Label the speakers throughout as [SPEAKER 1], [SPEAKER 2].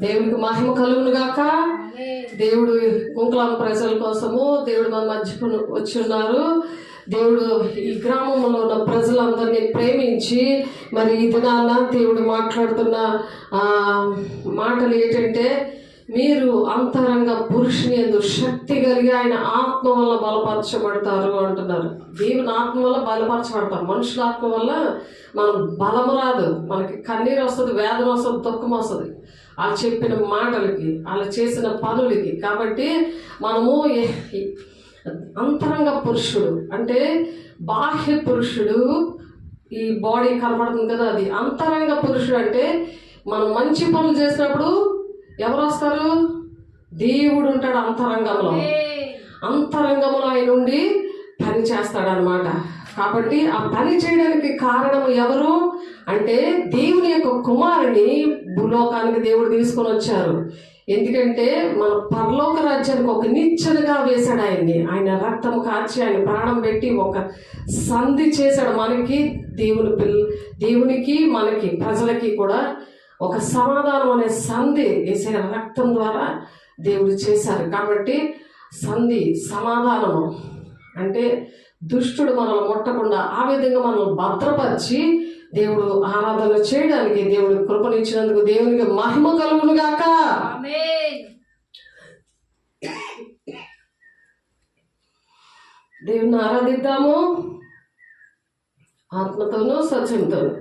[SPEAKER 1] దేవునికి మహిమ కలుగును గాక. దేవుడు కుంకులాం ప్రజల కోసము దేవుడు మన మధ్యకు వచ్చి ఉన్నారు. దేవుడు ఈ గ్రామంలో ఉన్న ప్రజలందరినీ ప్రేమించి మరి ఈ దినాన దేవుడు మాట్లాడుతున్న మాటలు ఏంటంటే, మీరు అంతరంగ పురుషుని యందు శక్తి కలిగి ఆయన ఆత్మ వల్ల బలపరచబడతారు అంటున్నారు. దేవుని ఆత్మ వల్ల బలపరచబడతారు. మనుషుల ఆత్మ వల్ల మనం బలము రాదు, మనకి కన్నీరు వస్తుంది, వేదన వస్తుంది, దుఃఖం వస్తుంది వాళ్ళు చెప్పిన మాటలకి, వాళ్ళు చేసిన పనులకి. కాబట్టి మనము అంతరంగ పురుషుడు అంటే బాహ్య పురుషుడు, ఈ బాడీ కనపడుతుంది కదా, అది అంతరంగ పురుషుడు. అంటే మనం మంచి పనులు చేసినప్పుడు ఎవరు వస్తారు? దేవుడు ఉంటాడు అంతరంగంలో. అంతరంగంలో ఆయన ఉండి పని చేస్తాడనమాట. కాబట్టి ఆ పని చేయడానికి కారణం ఎవరు అంటే, దేవుని యొక్క కుమారుని భూలోకానికి దేవుడు తీసుకొని వచ్చారు. ఎందుకంటే మన పరలోక రాజ్యానికి ఒక నిచ్చెనగా వేశాడు ఆయన్ని. ఆయన రక్తం కార్చి ఆయన ప్రాణం పెట్టి ఒక సంధి చేశాడు మనకి, దేవునికి మనకి ప్రజలకి కూడా ఒక సమాధానం అనే సంధి వేసే రక్తం ద్వారా దేవుడు చేశారు. కాబట్టి సంధి సమాధానము అంటే దుష్టుడు మనల్ని ముట్టకుండా ఆ విధంగా మనల్ని భద్రపరిచి దేవుడు ఆరాధన చేయడానికి దేవుడు కృపనిచ్చినందుకు దేవునికి మహిమ కలుగును గాక. దేవుని ఆరాధిద్దాము ఆత్మతోనూ సత్యంతోనూ.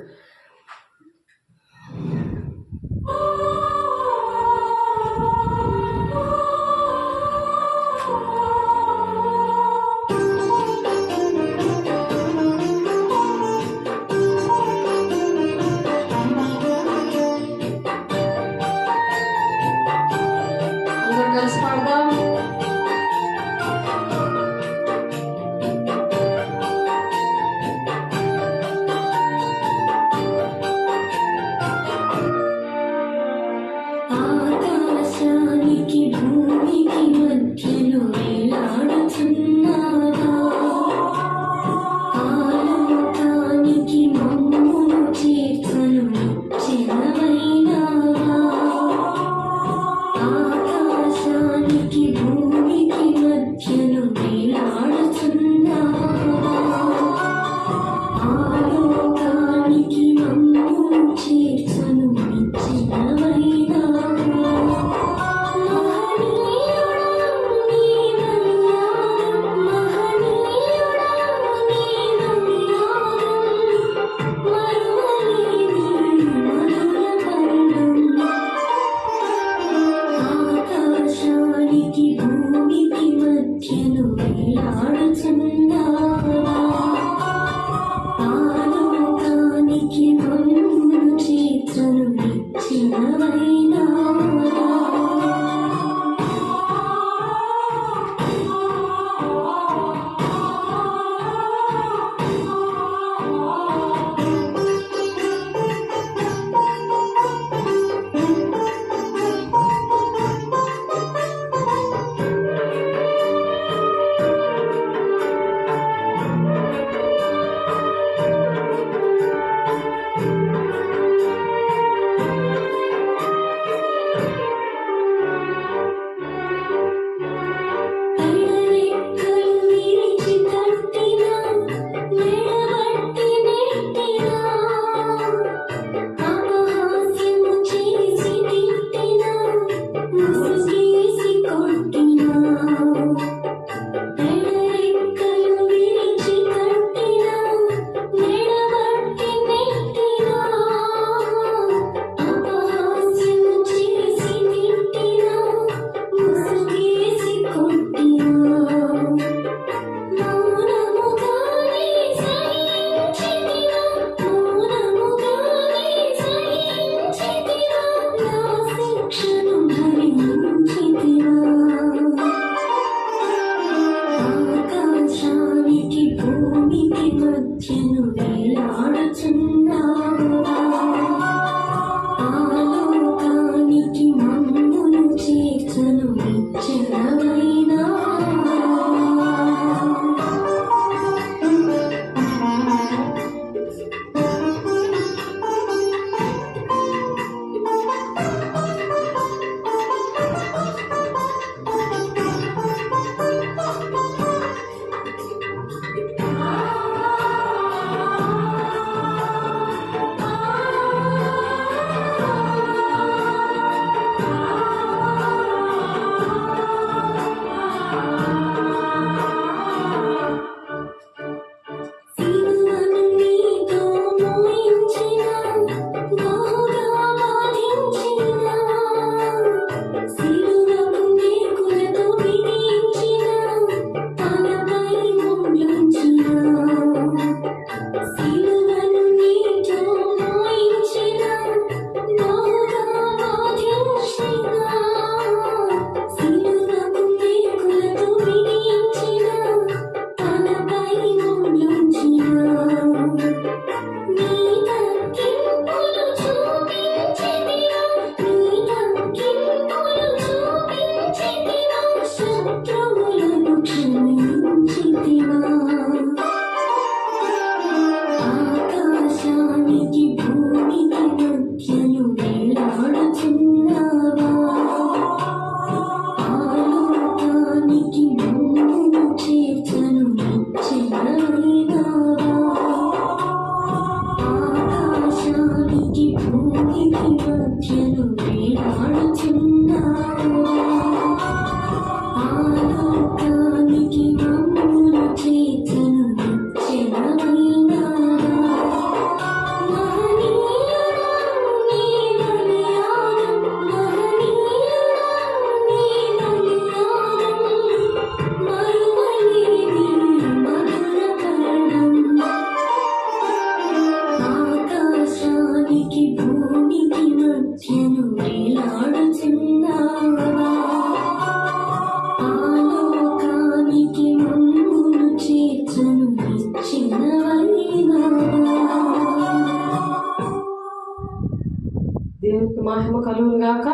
[SPEAKER 1] దేవునికి మహిమ కలుగును గాక.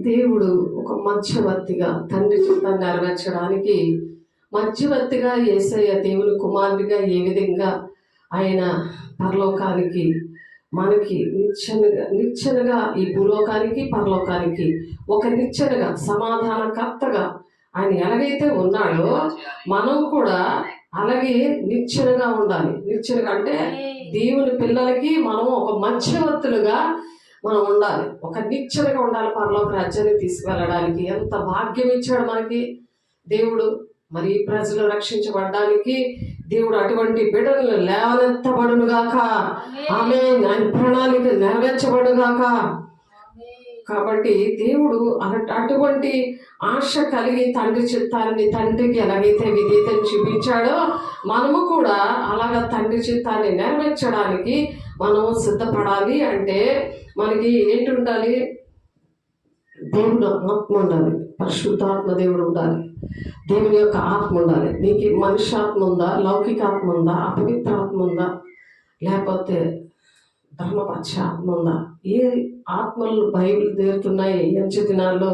[SPEAKER 1] దేవుడు ఒక మధ్యవర్తిగా తండ్రి చిత్తాన్ని నెరవేర్చడానికి మధ్యవర్తిగా యేసయ్య దేవుని కుమారుడిగా ఏ విధంగా ఆయన పరలోకానికి మనకి నిచ్చెనగా ఈ భూలోకానికి పరలోకానికి ఒక నిచ్చెనగా సమాధానకర్తగా ఆయన ఎలాగైతే ఉన్నాడో మనం కూడా అలాగే నిచ్చెనగా ఉండాలి. నిచ్చెనగా అంటే దేవుని పిల్లలకి మనం ఒక మధ్యవర్తులుగా మనం ఉండాలి, ఒక నిచ్చెనగా ఉండాలి పరలోక రాజ్యాన్ని తీసుకువెళ్ళడానికి. ఎంత భాగ్యం ఇచ్చాడు మనకి దేవుడు. మరి ప్రజలు రక్షించబడడానికి దేవుడు అటువంటి బిడ్డలను లేవనెత్తబడునుగాక. ఆమె ఆయన ప్రణాళిక నెరవేర్చబడుగాక. కాబట్టి దేవుడు అటువంటి ఆశ కలిగి తండ్రి చిత్తాన్ని, తండ్రికి ఎలాగైతే విధేయతను చూపించాడో మనము కూడా అలాగ తండ్రి చిత్తాన్ని నెరవేర్చడానికి మనం సిద్ధపడాలి. అంటే మనకి ఏంటి ఉండాలి? దేవుడు ఆత్మ ఉండాలి, పరిశుద్ధాత్మ దేవుడు ఉండాలి, దేవుని యొక్క ఆత్మ ఉండాలి. నీకు మనుష్యాత్మ ఉందా, లౌకిక ఆత్మ ఉందా, అపవిత్ర ఆత్మ ఉందా, లేకపోతే ధర్మపక్ష ఆత్మ ఉందా? ఏ ఆత్మలు బైబిల్ తీరుతున్నాయి ఎంచు దినాల్లో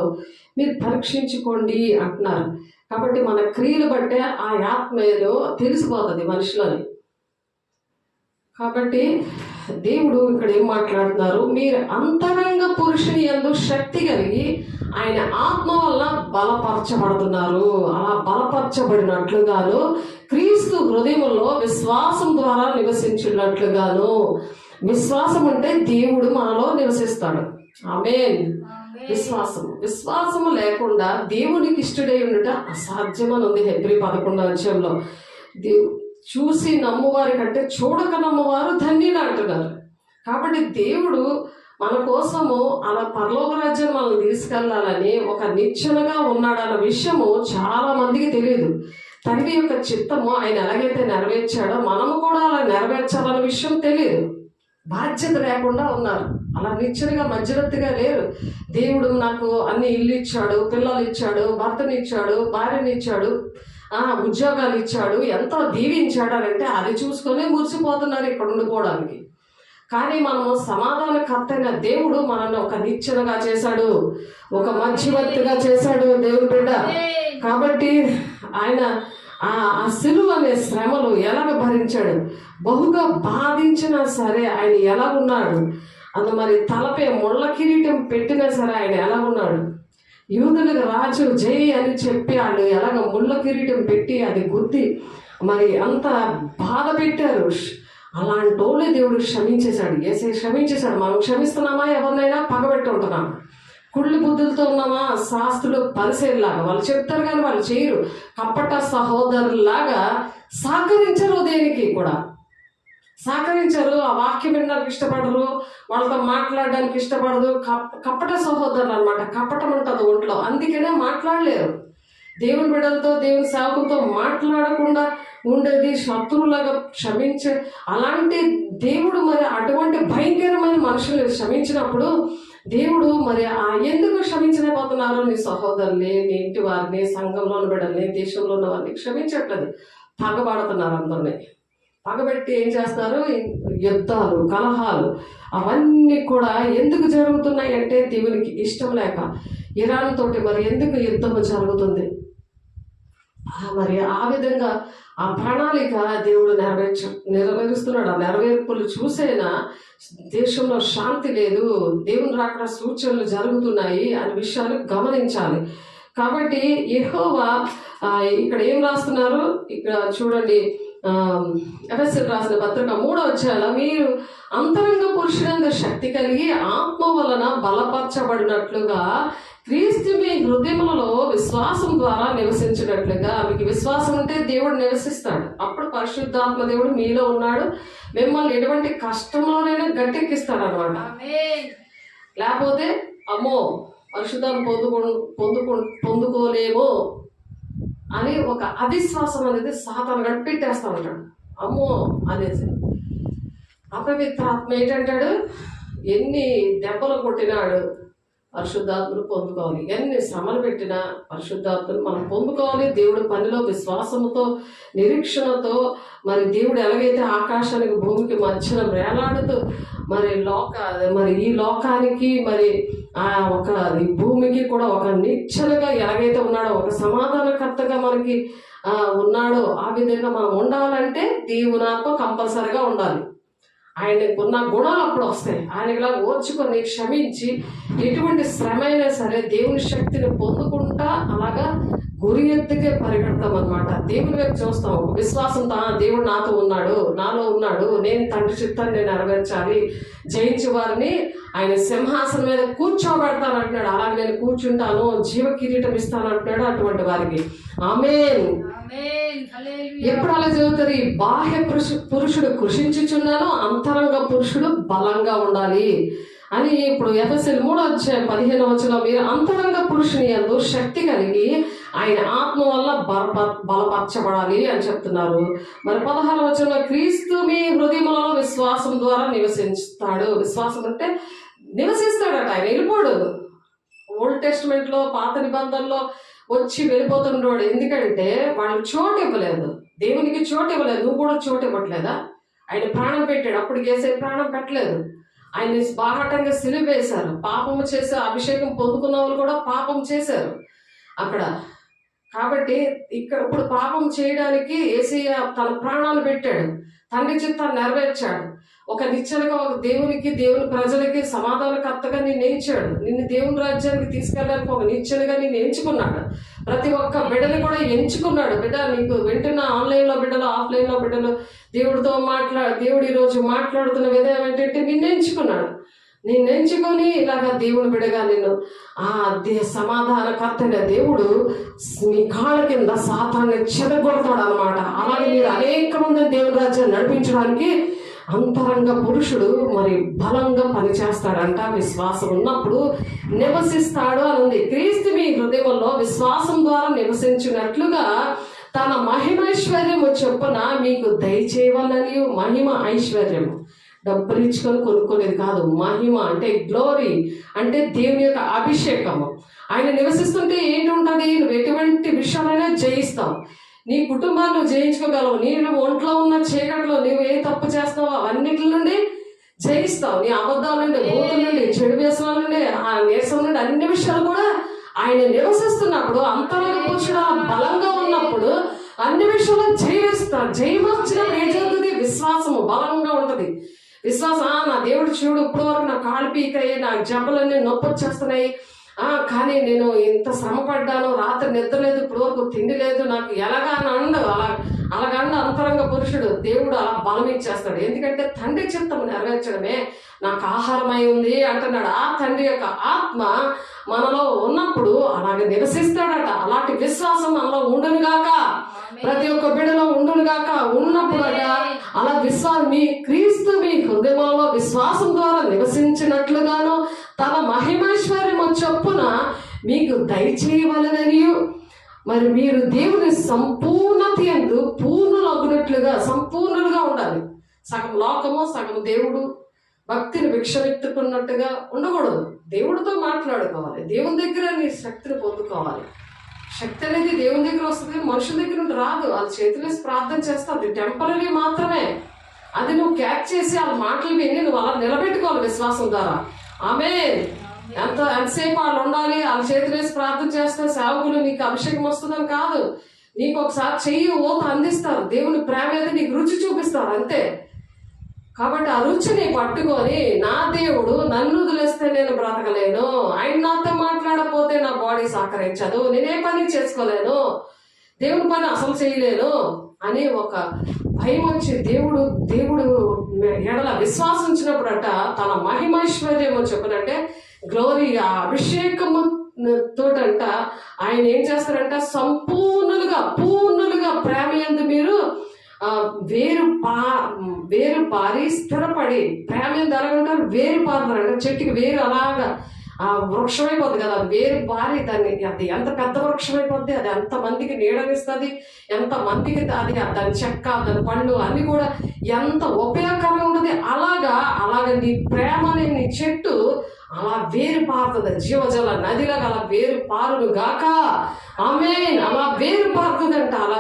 [SPEAKER 1] మీరు పరీక్షించుకోండి అంటున్నారు. కాబట్టి మన క్రియలు బట్టే ఆ ఆత్మ ఏదో తెలిసిపోతుంది మనుషులని. కాబట్టి దేవుడు ఇక్కడ ఏం మాట్లాడుతున్నారు? మీరు అంతరంగ పురుషుని యందు శక్తి కలిగి ఆయన ఆత్మ వల్ల బలపరచబడుతున్నారు. అలా బలపరచబడినట్లుగాను క్రీస్తు హృదయంలో విశ్వాసం ద్వారా నివసించినట్లుగాను. విశ్వాసం అంటే దేవుడు మనలో నివసిస్తాడు. ఆమేన్. విశ్వాసము లేకుండా దేవునికి ఇష్టడై ఉండుట అసాధ్యమని ఉంది హెబ్రీ 11:11. చూసి నమ్మువారి కంటే చూడక నమ్మువారు ధన్యులు అంటున్నారు. కాబట్టి దేవుడు మన కోసము అలా పరలోక రాజ్యాన్ని మనం తీసుకెళ్లాలని ఒక నిచ్చెనగా ఉన్నాడన్న విషయము చాలా మందికి తెలియదు. తండ్రి యొక్క చిత్తము ఆయన ఎలాగైతే నెరవేర్చాడో మనము కూడా అలా నెరవేర్చాలన్న విషయం తెలియదు. బాధ్యత లేకుండా ఉన్నారు, అలా నిచ్చెనగా మధ్యవర్తిగా లేరు. దేవుడు నాకు అన్ని ఇల్లు ఇచ్చాడు, పిల్లలు ఇచ్చాడు, భర్తని ఇచ్చాడు, భార్యని ఇచ్చాడు, ఉద్యోగాలు ఇచ్చాడు, ఎంతో దీవించాడు అని అంటే అది చూసుకొని మురిసిపోతున్నారు ఇక్కడ ఉండిపోవడానికి. కానీ మనము సమాధానకర్తైన దేవుడు మనల్ని ఒక నిచ్చెనగా చేశాడు, ఒక మధ్యవర్తిగా చేశాడు దేవుని బిడ్డ. కాబట్టి ఆయన ఆ సిలువ అనే శ్రమలు ఎలాగ భరించాడు, బహుగా బాధించినా సరే ఆయన ఎలాగున్నాడు. మరి తలపై ముళ్ళ కిరీటం పెట్టినా సరే ఆయన ఎలాగున్నాడు. యూదులకు రాజు జై అని చెప్పి వాళ్ళు ఎలాగ ముళ్ళ కిరీటం పెట్టి అది గుద్ది మరి అంత బాధ పెట్టారు. అలాంటి వాళ్ళే దేవుడు క్షమించేశాడు. ఏసే క్షమించేశాడు. మనం క్షమిస్తున్నామా? ఎవరినైనా పగబెట్టి ఉంటున్నామా? కుళ్ళి బుద్ధులతో ఉన్నామా? శాస్త్రులు పరిశీలిలాగా వాళ్ళు చెప్తారు కానీ వాళ్ళు చేయరు. కపట సహోదరులాగా సహకరించరు, దేనికి కూడా సహకరించరు. ఆ వాక్యం వినడానికి ఇష్టపడరు, వాళ్ళతో మాట్లాడడానికి ఇష్టపడదు. కపట సహోదరులు అనమాట. కపటం ఉంటుంది ఒంట్లో, అందుకనే మాట్లాడలేరు. దేవుని బిడ్డలతో, దేవుని సేవకులతో మాట్లాడకుండా ఉండేది, శత్రువులాగా క్షమించే అలాంటి దేవుడు మరి అటువంటి భయంకరమైన మనుషులు క్షమించినప్పుడు దేవుడు మరి ఎందుకు క్షమించలేకపోతున్నారు? నీ సహోదరుని, నీ ఇంటి వారిని, సంఘంలో ఉన్న బిడ్డల్ని, దేశంలో ఉన్న వారిని క్షమించట్లేదు. పగబడుతున్నారు. అందరినీ పగబెట్టి ఏం చేస్తారు? యుద్ధాలు, కలహాలు అవన్నీ కూడా ఎందుకు జరుగుతున్నాయి అంటే దేవునికి ఇష్టం లేక. ఇరాన్ తోటి మరి ఎందుకు యుద్ధం జరుగుతుంది? మరి ఆ విధంగా ఆ ప్రణాళిక దేవుడు నెరవేరుస్తున్నాడు. ఆ నెరవేర్పులు చూసేనా దేశంలో శాంతి లేదు, దేవుని రాకడ సూచనలు జరుగుతున్నాయి అనే విషయాలు గమనించాలి. కాబట్టి యెహోవా ఇక్కడ ఏం రాస్తున్నారు? ఇక్కడ చూడండి, ఎఫెసీయులకు రాసిన పత్రిక 3వ అధ్యాయంలో మీరు అంతరంగ పురుషులందు శక్తి కలిగి ఆత్మ వలన బలపరచబడినట్లుగా క్రీస్తు మీ హృదయములలో విశ్వాసం ద్వారా నివసించినట్లుగా. మీకు విశ్వాసం ఉంటే దేవుడు నివసిస్తాడు. అప్పుడు పరిశుద్ధాత్మ దేవుడు మీలో ఉన్నాడు, మిమ్మల్ని ఎటువంటి కష్టంలోనైనా గట్టెక్కిస్తాడు అనమాట. లేకపోతే అమ్మో పరిశుద్ధాన్ని పొందుకోలేమో అని ఒక అవిశ్వాసం అనేది సాతాను గట్టిపెట్టేస్తా ఉంటాడు. అమ్మో అనేసి. అపవిత్రాత్మ ఏంటంటాడు? ఎన్ని దెబ్బలు కొట్టినాడు పరిశుద్ధాత్మను పొందుకోవాలి, ఎన్ని శ్రమలు పెట్టినా పరిశుద్ధాత్మను మనం పొందుకోవాలి. దేవుడు పనిలో విశ్వాసముతో, నిరీక్షణతో, మరి దేవుడు ఎలాగైతే ఆకాశానికి భూమికి మధ్యన వేలాడుతూ మరి ఈ లోకానికి మరి ఈ భూమికి కూడా ఒక నిచ్చెనగా ఎలాగైతే ఉన్నాడో, ఒక సమాధానకర్తగా మనకి ఉన్నాడో, ఆ విధంగా మనం ఉండాలంటే దేవుని ఆత్మ కంపల్సరిగా ఉండాలి. ఆయనకున్న గుణాలు అప్పుడు వస్తాయి. ఆయనలా ఓర్చుకొని క్షమించి ఎటువంటి శ్రమ అయినా సరే దేవుని శక్తిని పొందుకుంటా అలాగా గురి ఎత్తుకే పరిగెడతాం అనమాట. దేవుని వైపు చూస్తాం విశ్వాసంతో, దేవుడు నాతో ఉన్నాడు, నాలో ఉన్నాడు, నేను తండ్రి చిత్తాన్ని నేను నెరవేర్చాలి, జయించే వారిని ఆయన సింహాసనం మీద కూర్చోబెడతాను అంటున్నాడు. అలాగే నేను కూర్చుంటాను, జీవ కిరీటం ఇస్తాను అంటున్నాడు అటువంటి వారికి. ఆమేన్. ఎప్పుడు అలా చదువుతారు? ఈ బాహ్య పురుషుడు కృషించుచున్నాను, అంతరంగ పురుషుడు బలంగా ఉండాలి అని. ఇప్పుడు ఎఫెసీయులు 3:15 మీరు అంతరంగ పురుషుని యందు శక్తి కలిగి ఆయన ఆత్మ వల్ల బలపరచబడాలి అని చెప్తున్నారు. మరి 16 క్రీస్తు మీ హృదయములలో విశ్వాసం ద్వారా నివసిస్తాడు. విశ్వాసం అంటే నివసిస్తాడట, ఆయన వెళ్ళిపోడు. ఓల్డ్ టెస్టిమెంట్ లో, పాత నిబంధనలో వచ్చి వెళ్ళిపోతుండేవాడు. ఎందుకంటే వాళ్ళు చోటు ఇవ్వలేదు, దేవునికి చోటు ఇవ్వలేదు. నువ్వు కూడా చోటు ఇవ్వట్లేదా? ఆయన ప్రాణం పెట్టాడు, అప్పుడు చేసే ప్రాణం పెట్టలేదు. ఆయన బాహాటంగా సిలువ వేశారు. పాపము చేసే అభిషేకం పొందుకున్న వాళ్ళు కూడా పాపం చేశారు అక్కడ. కాబట్టి ఇక్కడ ఇప్పుడు పాపం చేయడానికి యేసయ్య తన ప్రాణాలు పెట్టాడు, తండ్రి చిత్తాన్ని నెరవేర్చాడు. ఒక నిశ్చలుగా ఒక దేవునికి, దేవుని ప్రజలకి సమాధానకర్తగా నిన్ను ఎంచాడు. నిన్ను దేవుని రాజ్యానికి తీసుకెళ్ళడానికి ఒక నిశ్చలుగా నిన్ను ఎంచుకున్నాడు. ప్రతి ఒక్క బిడ్డని కూడా ఎంచుకున్నాడు. బిడ్డ, నీకు వింటున్న ఆన్లైన్లో బిడ్డలు, ఆఫ్లైన్లో బిడ్డలు, దేవుడితో దేవుడు ఈరోజు మాట్లాడుతున్న విధానం ఏంటంటే నిన్ను ఎంచుకున్నాడు. నిన్ను ఎంచుకొని ఇలాగా దేవుని బిడ్డగా నిన్ను సమాధానకర్తగా దేవుడు మీ కాళ్ళ కింద సాతాన్ని చెదగొడతాడు అనమాట. అలాగే మీరు అనేక మందిని దేవుని రాజ్యాన్ని నడిపించడానికి అంతరంగ పురుషుడు మరి బలంగా పనిచేస్తాడంట. విశ్వాసం ఉన్నప్పుడు నివసిస్తాడు అని ఉంది. క్రీస్తు మీ హృదయంలో విశ్వాసం ద్వారా నివసించినట్లుగా తన మహిమైశ్వర్యము చొప్పున మీకు దయచేయవాలని. మహిమ ఐశ్వర్యము డబ్బులు ఇచ్చుకొని కొనుక్కునేది కాదు. మహిమ అంటే గ్లోరీ, అంటే దేవుని యొక్క అభిషేకము. ఆయన నివసిస్తుంటే ఏంటి ఉంటుంది? నువ్వు ఎటువంటి విషయాలైనా జయిస్తావు. నీ కుటుంబాన్ని నువ్వు జయించుకోగలవు. నీవు ఒంట్లో ఉన్న చీకట్లో నువ్వు ఏ తప్పు చేస్తావో అవన్నిటి నుండి జయిస్తావు. నీ అబద్ధాల నుండి, భూతుల నుండి, చెడు వ్యసనాల నుండి, ఆ నీరసం నుండి అన్ని విషయాలు కూడా ఆయన నివసిస్తున్నప్పుడు, అంతరంగ పురుషుడు బలంగా ఉన్నప్పుడు అన్ని విషయాలు జయిస్తాడు. జయం వచ్చినప్పుడు ఏం జరుగుతుంది? విశ్వాసము బలంగా ఉంటది. విశ్వాసం, నా దేవుడు చూడు, ఇప్పుడు వరకు నా కాళ్ళు పీకాయి, నా జబ్బలన్నీ నొప్పి వచ్చేస్తున్నాయి, కానీ నేను ఇంత శ్రమ పడ్డాను, రాత్రి నిద్ర లేదు, ఇప్పుడు వరకు తిండి లేదు, నాకు ఎలాగా అండు అలాగండ అంతరంగ పురుషుడు దేవుడు అలా బలం ఇచ్చేస్తాడు. ఎందుకంటే తండ్రి చిత్తం నెరవేర్చడమే నాకు ఆహారమై ఉంది అంటున్నాడు. ఆ తండ్రి యొక్క ఆత్మ మనలో ఉన్నప్పుడు అలాగే నివసిస్తాడట. అలాంటి విశ్వాసం మనలో ఉండునుగాక, ప్రతి ఒక్క బిడ్డలో ఉండునుగాక. ఉన్నప్పుడు అలా మీ క్రీస్తు మీ హృదయంలో విశ్వాసం ద్వారా నివసించినట్లుగాను తన మహిమైశ్వర్యము చొప్పున మీకు దయచేయవలననియు, మరి మీరు దేవుని సంపూర్ణత యందు పూర్ణులగునట్లుగా, సంపూర్ణులుగా ఉండాలి. సగం లోకము, సగం దేవుడు. భక్తిని భిక్షమెత్తుకున్నట్టుగా ఉండకూడదు. దేవుడితో మాట్లాడుకోవాలి, దేవుని దగ్గర నీ శక్తిని పొందుకోవాలి. శక్తి అనేది దేవుని దగ్గర వస్తుంది, మనుషుల దగ్గర నుండి రాదు. వాళ్ళ చేతులేసి ప్రార్థన చేస్తుంది, టెంపరీ మాత్రమే. అది నువ్వు క్యాచ్ చేసి వాళ్ళ మాటలు విని నువ్వు అలా నిలబెట్టుకోవాలి విశ్వాసం ద్వారా. ఆమేన్. ఎంతసేపు వాళ్ళు ఉండాలి, వాళ్ళ చేతులేసి ప్రార్థన చేస్తే సేవకులు నీకు అభిషేకం వస్తుందని కాదు. నీకు ఒకసారి చెయ్యి ఓత అందిస్తారు, దేవుని ప్రేమ అయితే నీకు రుచి చూపిస్తారు, అంతే. కాబట్టి ఆ రుచిని పట్టుకొని, నా దేవుడు నన్ను వదిలేస్తే నేను బ్రతకలేను, ఆయన నాతో మాట్లాడకపోతే నా బాడీ సహకరించదు, నేనే పని చేసుకోలేను, దేవుని పని అసలు చేయలేను అని ఒక భయం వచ్చి దేవుడు ఎడల విశ్వాసించినప్పుడట తన మహిమైశ్వర్యము చెప్పనంటే గ్లోరీ, ఆ అభిషేకము తోటంట ఆయన ఏం చేస్తారంట, పూర్ణులుగా ప్రేమ యందు మీరు వేరు పారి స్థిరపడి. ప్రేమ యందు ఎలాగంటారు? వేరు పారుతారంట. చెట్టుకి వేరు అలాగా ఆ వృక్షం అయిపోద్ది కదా, అది వేరు పారి దాన్ని, అది ఎంత పెద్ద వృక్షం అయిపోద్ది, అది ఎంత మందికి నీడనిస్తుంది, ఎంత మందికి అది దాని చెక్క దాని పండు అన్ని కూడా ఎంత ఉపయోగకరంగా ఉంటుంది. అలాగా నీ ప్రేమ అనే నీ చెట్టు అలా వేరు పారుతుంది, జీవజల నదిలాగా అలా వేరు పారును గాక. ఆమేన్. అలా వేరు పారుతుందంట. అలా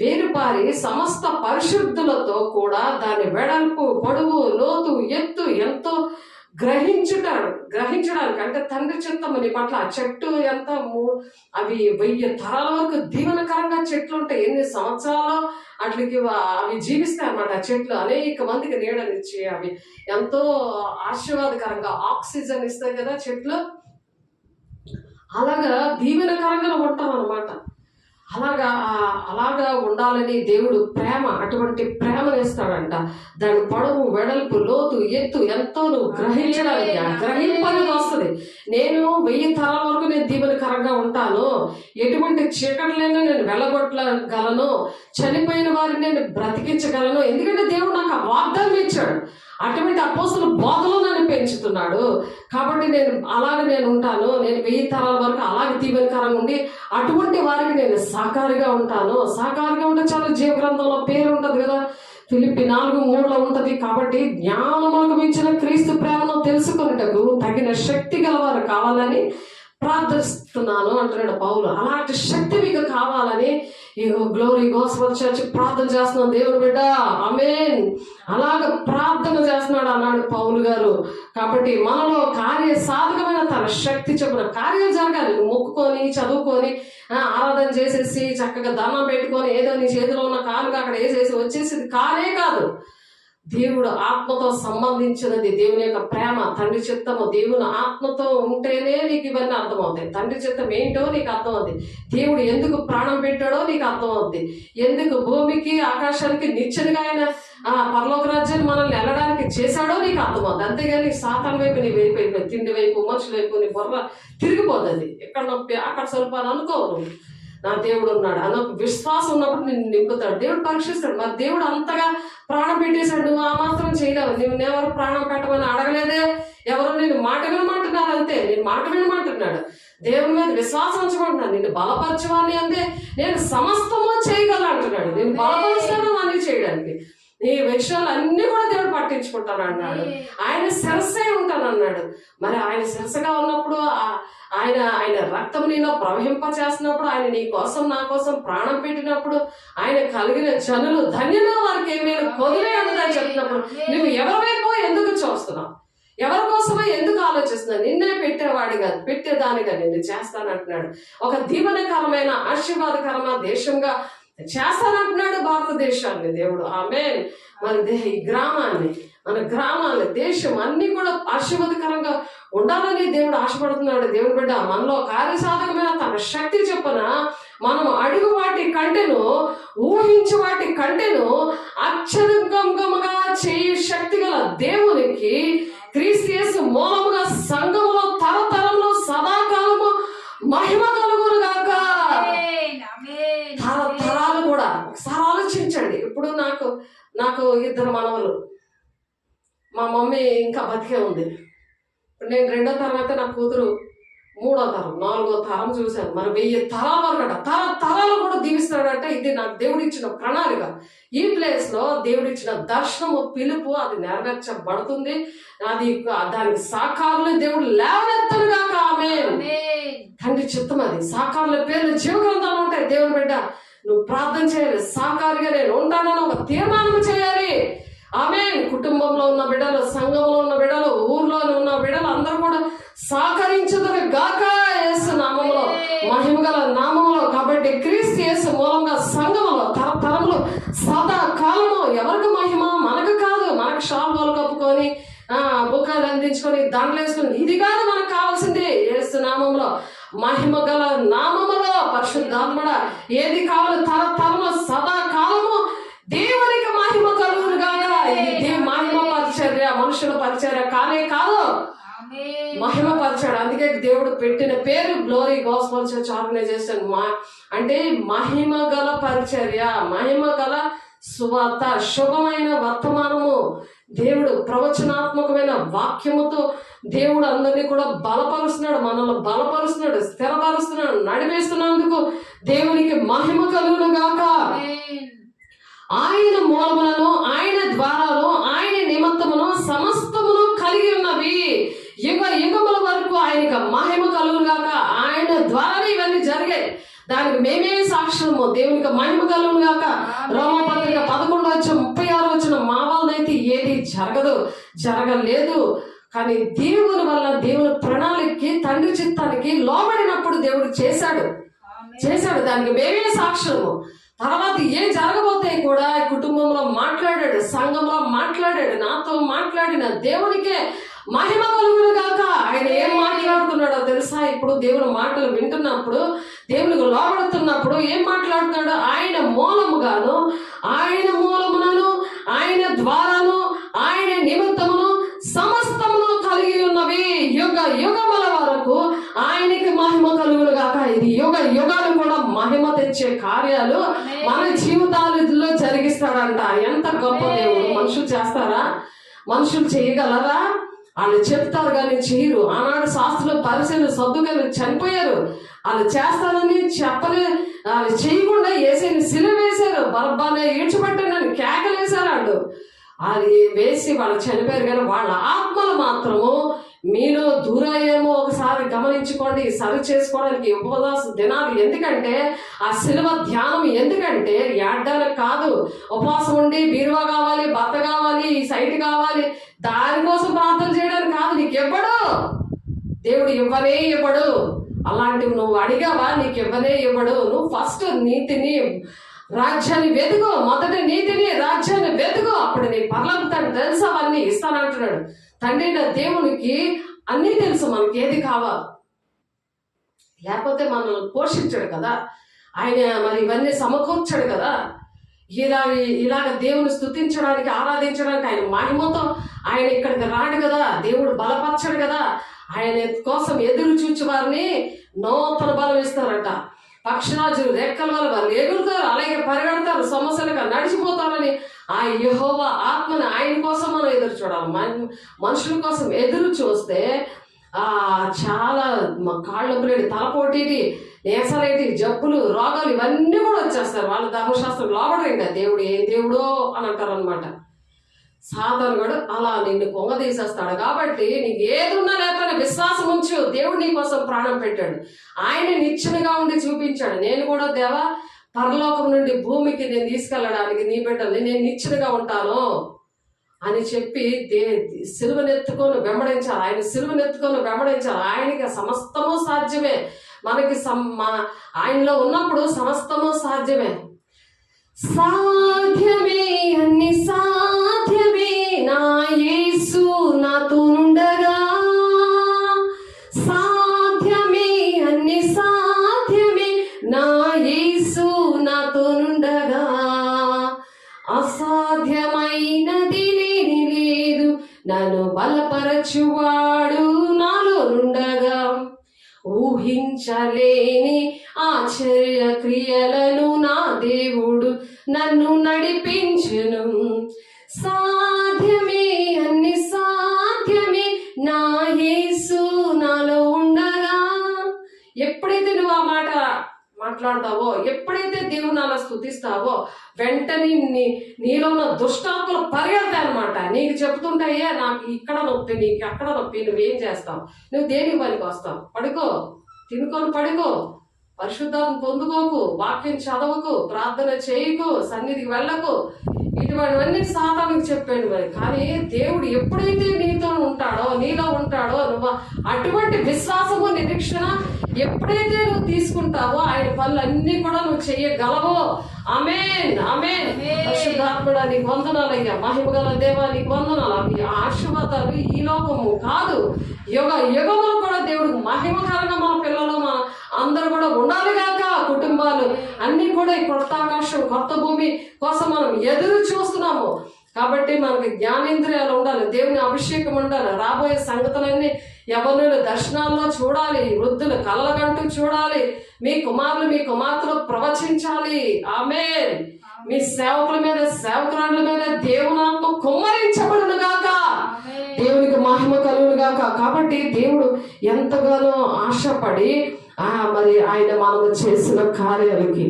[SPEAKER 1] వేరుపారి సమస్త పరిశుద్ధులతో కూడా దాని వెడల్పు, పొడవు, లోతు, ఎత్తు ఎంతో గ్రహించడానికి అంటే తండ్రి చిత్తము నీ పట్ల. ఆ చెట్టు ఎంత అవి 1000 తరాల వరకు దీవెనకరంగా చెట్లు ఉంటాయి. ఎన్ని సంవత్సరాలు అట్లకి అవి జీవిస్తాయి అన్నమాట. ఆ చెట్లు అనేక మందికి నీడనిచ్చి అవి ఎంతో ఆశీర్వాదకరంగా ఆక్సిజన్ ఇస్తాయి కదా చెట్లు. అలాగా దీవెనకరంగా ఉంటాం అన్నమాట. అలాగా ఉండాలని దేవుడు ప్రేమ, అటువంటి ప్రేమనిస్తాడంట. దాని పొడవు, వెడల్పు, లోతు, ఎత్తు ఎంతో నువ్వు గ్రహించడానికి గ్రహింపనేది వస్తుంది. నేను 1000 తరాల వరకు నేను దీవెనకరంగా ఉంటాను, ఎటువంటి చీకట్లైనా నేను వెళ్ళగొట్టగలను, చనిపోయిన వారిని నేను బ్రతికించగలను. ఎందుకంటే దేవుడు నాకు ఆ వాగ్దానం ఇచ్చాడు. అటువంటి అపోస్తల బోధలో నన్ను పెంచుతున్నాడు. కాబట్టి నేను ఉంటాను. నేను 1000 తరాల వరకు అలాగే దీవెనకరంగా ఉండి అటువంటి వారికి నేను సహకారిగా ఉంటాను. సహకారిగా ఉంటే చాలా జీవ గ్రంథంలో పేరు ఉంటుంది కదా, ఫిలిప్పి 4:3 ఉంటుంది. కాబట్టి జ్ఞానములకు మించిన క్రీస్తు ప్రేమను తెలుసుకునేటకు తగిన శక్తి గలవారు కావాలని ప్రార్థిస్తున్నాను అంటున్నాడు పౌలు. అలాంటి శక్తి మీకు కావాలని ఈ గ్లోరీ గాస్పెల్ చర్చ్ ప్రార్థన చేస్తున్నాం. దేవుడు బిడ్డ ఆమేన్. అలాగ ప్రార్థన చేస్తున్నాడు అన్నాడు పౌలు గారు. కాబట్టి మనలో కార్యసాధకమైన తన శక్తి చొప్పున కార్యాలు జరగాలి. మొక్కుకొని చదువుకొని ఆరాధన చేసేసి చక్కగా దండం పెట్టుకొని ఏదో నీ చేతిలో ఉన్న కాలుగా అక్కడ వేసేసి వచ్చేసి కాదు. దేవుడు ఆత్మతో సంబంధించినది. దేవుని యొక్క ప్రేమ, తండ్రి చిత్తము, దేవుని ఆత్మతో ఉంటేనే నీకు ఇవన్నీ అర్థమవుతాయి. తండ్రి చిత్తం ఏంటో నీకు అర్థమవుతుంది. దేవుడు ఎందుకు ప్రాణం పెట్టాడో నీకు అర్థమవుతుంది. ఎందుకు భూమికి ఆకాశానికి నిచ్చెనగా ఆయన పరలోక రాజ్యాన్ని మనల్ని వెళ్ళడానికి చేశాడో నీకు అర్థమవుతుంది. అంతేగాని సాతాన్ వైపు నీ వెళ్ళిపోయి తిండి వైపు, మనుషుల వైపు నీ బుర్ర తిరిగిపోతుంది. ఎక్కడ నొప్పి అక్కడ స్వల్పాన్ని అనుకోవు. నా దేవుడు ఉన్నాడు అన్న విశ్వాసం ఉన్నప్పుడు నిన్ను నింపుతాడు. దేవుడు పరీక్షిస్తాడు. మరి దేవుడు అంతగా ప్రాణం పెట్టేశాడు, నువ్వు ఆ మాత్రం చేయలేవు. ఎవరు ప్రాణం పెట్టమని అడగలేదే, ఎవరు నేను మాట వినమంటున్నారు అంతే. నేను మాట వినమంటున్నాడు. దేవుని మీద విశ్వాసం ఉంచమంటున్నాను. నిన్ను బలపరచవాన్ని అంతే, నేను సమస్తము చేయగలను అంటున్నాడు. నేను బలపరుస్తాను అన్ని చేయడానికి. నీ విషయాలు అన్ని కూడా దేవుడు పట్టించుకుంటాను అన్నాడు. ఆయన శిరస్సే ఉంటాను అన్నాడు. మరి ఆయన శిరస్సుగా ఉన్నప్పుడు ఆయన రక్తం నీలో ప్రవహింప చేస్తున్నప్పుడు, ఆయన నీ కోసం నా కోసం ప్రాణం పెట్టినప్పుడు, ఆయన కలిగిన జనులు ధన్యులు వారికి ఏమైనా కొదిలే ఉండదని చెప్పినప్పుడు నువ్వు ఎవరి వైపు ఎందుకు చూస్తున్నావు? ఎవరి కోసమో ఎందుకు ఆలోచిస్తున్నావు? నిన్నే పెట్టేవాడిగా పెట్టేదానిగా నిన్ను చేస్తానంటున్నాడు. ఒక దీవెనకరమైన ఆశీర్వాదకరమైన దేశంగా చేస్తానంటున్నాడు భారతదేశాన్ని దేవుడు. ఆమేన్. మన ఈ గ్రామాన్ని, మన గ్రామాలు, దేశం అన్ని కూడా ఆశీర్వాదకరంగా ఉండాలని దేవుడు ఆశపడుతున్నాడు. దేవుడు బిడ్డ మనలో కార్యసాధకమైన తన శక్తి చొప్పున మనం అడుగు వాటి కంటేను, ఊహించే వాటి కంటేను అత్యధికంగా చేయు శక్తి గల దేవునికి క్రీస్తు యేసు మూలముగా సంఘములో తరతరములు సదాకాలము మహిమ కలుగును గాక. తరతరాలు కూడా ఒకసారి ఆలోచించండి. ఇప్పుడు నాకు 2 మనవలు, మా మమ్మీ ఇంకా బతికే ఉంది. నేను 2వ తరం అయితే నా కూతురు 3వ తరం, 4వ తరం చూశాను. మరి 1000 తరాల వరకు తరాలు కూడా దీవిస్తాడంటే ఇది నాకు దేవుడిచ్చిన ప్రణాళిక. ఈ ప్లేస్ లో దేవుడిచ్చిన దర్శనము, పిలుపు అది నెరవేర్చబడుతుంది. దానికి సాకారులు దేవుడు లేవనెత్తను గాక. ఆమేన్. తండ్రి చిత్తం అది. సాకారుల పేర్లు జీవ గ్రంథాలు ఉంటాయి. దేవుని బిడ్డ నువ్వు ప్రార్థన చేయాలి. సాకారుగా నేను ఉంటానని ఒక తీర్మానం చేయాలి. ఆమేన్. కుటుంబంలో ఉన్న బిడ్డలు, సంఘంలో ఉన్న బిడ్డలు, ఊర్లో ఉన్న బిడ్డలు అందరూ కూడా సహకరించదురు గాక యేసు నామములో, మహిమగల నామములో. కాబట్టి క్రీస్తు యేసు మూలంగా సంఘములో తరతరములు సదా కాలము ఎవరికి మహిమ? మనకు కాదు. మనకు షాల్వాలు కప్పుకొని బుక్కాలు అందించుకొని దండలు వేసుకొని ఇది కాదు మనకు కావాల్సింది. యేసు నామములో, మహిమ గల నామములో, పరిశుద్ధాత్మడ ఏది కావాలి? తరతరములు సదా కాలము దేవునికి మహిమ కలుగునుగా. ఇది మహిమ పరిచర్య, మనుషుల పరిచర్య కానే కాదు, మహిమ పరిచర్య. అందుకే దేవుడు పెట్టిన పేరు గ్లోరీ గాస్పెల్ చర్చ్ ఆర్గనైజేషన్. అంటే మహిమ గల పరిచర్య, మహిమ గల సువార్త, శుభమైన వర్తమానము, దేవుడు ప్రవచనాత్మకమైన వాక్యముతో దేవుడు అందరినీ కూడా బలపరుస్తున్నాడు, మనల్ని బలపరుస్తున్నాడు, స్థిరపరుస్తున్నాడు, నడిపిస్తున్నందుకు దేవునికి మహిమ కలుగును గాక. ఆయన మూలములను, ఆయన ద్వారాను, ఆయన నిమిత్తమును సమస్తమును కలిగి ఉన్నవి. యుగ యుగముల వరకు ఆయనకు మహిమ కలుగును గాక. ఆయన ద్వారానే ఇవన్నీ జరిగాయి. దానికి మేమే సాక్ష్యము. దేవునికి మహిమ కలుగును గాక. రోమపత్రిక 11:36 మా వల్లనైతే ఏది జరగలేదు. కానీ దేవుని వల్ల, దేవుని ప్రణాళికకి, తండ్రి చిత్తానికి లోబడినప్పుడు దేవుడు చేశాడు. దానికి మేమే సాక్ష్యము. తర్వాత ఏం జరగబోతాయి కూడా కుటుంబంలో మాట్లాడాడు, సంఘంలో మాట్లాడాడు, నాతో మాట్లాడిన దేవునికే మహిమ కలుగును గాక. ఆయన ఏం మాట్లాడుతున్నాడో తెలుసా? ఇప్పుడు దేవుని మాటలు వింటున్నప్పుడు, దేవునికి లోబడుతున్నప్పుడు ఏం మాట్లాడుతున్నాడో, ఆయన మూలముగాను, ఆయన మూలమునను, ఆయన ద్వారాను, ఆయన నిమిత్తమును సమస్తమును కలిగి ఉన్నవి. యుగ యుగముల వరకు ఆయనకి మహిమ కలుగును గాక. ఇది యుగ యుగాలు కూడా మహిమ తెచ్చే కార్యాలు మన జీవితాలలో జరిగిస్తాడంట. ఎంత గొప్ప దేవుడు! మనుషులు చేస్తారా? మనుషులు చేయగలరా? వాళ్ళు చెప్తారు కానీ చేయరు. ఆనాడు శాస్త్రులు, పరిశీలు, సద్దుకలు చనిపోయారు. వాళ్ళు చేస్తారని వాళ్ళు చేయకుండా యేసుని సిలువ వేశారు. బరబ్బనే ఈడ్చిపట్టనని కేకలేశారు. వాళ్ళు వేసి వాళ్ళు చనిపోయారు. కానీ వాళ్ళ ఆత్మలు మాత్రము మీలో దూరయ్యేమో ఒకసారి గమనించుకోండి, సరి చేసుకోవడానికి ఉపవాస దినాలు. ఎందుకంటే ఆ సిలువ ధ్యానం ఎందుకంటే ఏడ్డానికి కాదు. ఉపవాసం ఉండి బీరువా కావాలి, భర్త కావాలి, ఈ సైట్ కావాలి, దానికోసం ప్రార్థన చేయడానికి కాదు. నీకు ఇవ్వడు దేవుడు, ఇవ్వనే ఇవ్వడు. అలాంటివి నువ్వు అడిగావా, నీకు ఇవ్వనే ఇవ్వడు. నువ్వు ఫస్ట్ నీతిని, రాజ్యాన్ని వెతుకు. మొదట నీతిని, రాజ్యాన్ని వెతుకు, అప్పుడు నీ పర్లంతాన్ని తెలుసు, అవన్నీ ఇస్తానంటున్నాడు. తండ్రి దేవునికి అన్నీ తెలుసు, మనకి ఏది కావాలి. లేకపోతే మనల్ని పోషించాడు కదా ఆయన, మరి ఇవన్నీ సమకూర్చాడు కదా. ఇలాగ దేవుని స్తుతించడానికి, ఆరాధించడానికి ఆయన మహిమతో ఆయన ఇక్కడికి రాడు కదా. దేవుడు బలపరచాడు కదా. ఆయన కోసం ఎదురు చూచి వారిని నూతన బలం ఇస్తారట. పక్షిరాజులు రెక్కల వల్ల వాళ్ళు ఎగురుతారు, అలాగే పరిగెడతారు, సమస్యలుగా నడిచిపోతారని ఆ యెహోవా ఆత్మని ఆయన కోసం మనం ఎదురు చూడాలి. మనుషుల కోసం ఎదురు చూస్తే చాలా కాళ్ళొప్పులేని, తలపోటీని, నేసలేటి, జబ్బులు, రోగాలు ఇవన్నీ కూడా వచ్చేస్తారు. వాళ్ళ ధర్మశాస్త్రం లోబడరు. ఇంకా దేవుడు ఏం దేవుడో అని అంటారు అనమాట. సాతాను కూడా అలా నిన్ను పొంగదీసేస్తాడు. కాబట్టి నీకు ఏది ఉన్నా లేకపోతే విశ్వాసం ఉంచు. దేవుడు నీ కోసం ప్రాణం పెట్టాడు. ఆయన నిచ్చెనగా ఉండి చూపించాడు. నేను కూడా దేవా, పరలోకం నుండి భూమికి నేను తీసుకెళ్ళడానికి నీ బిడ్డల్ని నేను నిచ్చెనగా ఉంటాను అని చెప్పి సిలువనెత్తుకొని వెంబడించాలి. ఆయన సిలువనెత్తుకొని వెంబడించాలి. ఆయనకి సమస్తము సాధ్యమే. మనకి ఆయనలో ఉన్నప్పుడు సమస్తము సాధ్యమే. సాధ్యమే, అన్ని సాధ్యమే నా యేసు నాతో ఉండగా. సాధ్యమే, అన్ని సాధ్యమే నా యేసు నాతో ఉండగా. అసాధ్యమైనది లేదు, నన్ను బలపరచువాడు నాలో ఉండగా. ఊహించలేని ఆశ్చర్య క్రియలను నా దేవుడు నన్ను నడిపించును. సాధ్యమే, అన్ని సాధ్యమే నా యేసు నాలో ఉండగా. ఎప్పుడైతే నువ్వు ఆ మాట మాట్లాడతావో, ఎప్పుడైతే దేవుని అలా స్తుతిస్తావో, వెంటనే నీలో ఉన్న దుష్టాత్మలు పరిగెడతాయి అనమాట. నీకు చెప్తుంటాయే, నాకు ఇక్కడ నొప్పి, నీకు అక్కడ నొప్పి, నువ్వేం చేస్తావు? నువ్వు దేనికి పనికి వస్తావు? పడుకో, తినుకొని పడుకో, పరిశుద్ధాత్మ పొందుకోకు, వాక్యం చదవకు, ప్రార్థన చేయకు, సన్నిధికి వెళ్ళకు. ఇటువంటివన్నీ సాతానికి చెప్పాడు. మరి కానీ దేవుడు ఎప్పుడైతే నీతో ఉంటాడో, నీలో ఉంటాడో, నువ్వు అటువంటి విశ్వాసము, నిరీక్షణ ఎప్పుడైతే నువ్వు తీసుకుంటావో ఆయన పనులన్నీ కూడా నువ్వు చెయ్యగలవో. ఆమేన్, ఆమేన్. పరిశుద్ధాత్ముడా నీకు వందనాలయ్యా. మహిమగల దేవా నీకు వందనాలు. అవి ఆశీర్వాదాలు ఈ లోకము కాదు, యుగ యుగములు కూడా దేవుడికి మహిమకరంగా మన పిల్లలు, మన అందరూ కూడా ఉండాలి కాక. కుటుంబాలు అన్ని కూడా ఈ కొత్త ఆకాశం, కొత్త భూమి కోసం మనం ఎదురు చూస్తున్నాము. కాబట్టి మనకి జ్ఞానేంద్రియాలు ఉండాలి, దేవుని అభిషేకం ఉండాలి. రాబోయే సంగతులన్నీ యవ్వనులు దర్శనాల్లో చూడాలి, వృద్ధులు కళ్ళగంటూ చూడాలి, మీ కుమారులు మీ కుమార్తెలు ప్రవచించాలి. ఆమేన్. మీ సేవకుల మీద, సేవకురాళ్ళ మీద దేవుని ఆత్మ కుమ్మరించబడును గాక. దేవునికి మహిమ కలుగును గాక. కాబట్టి దేవుడు ఎంతగానో ఆశపడి మరి ఆయన మనము చేసిన కార్యాలకి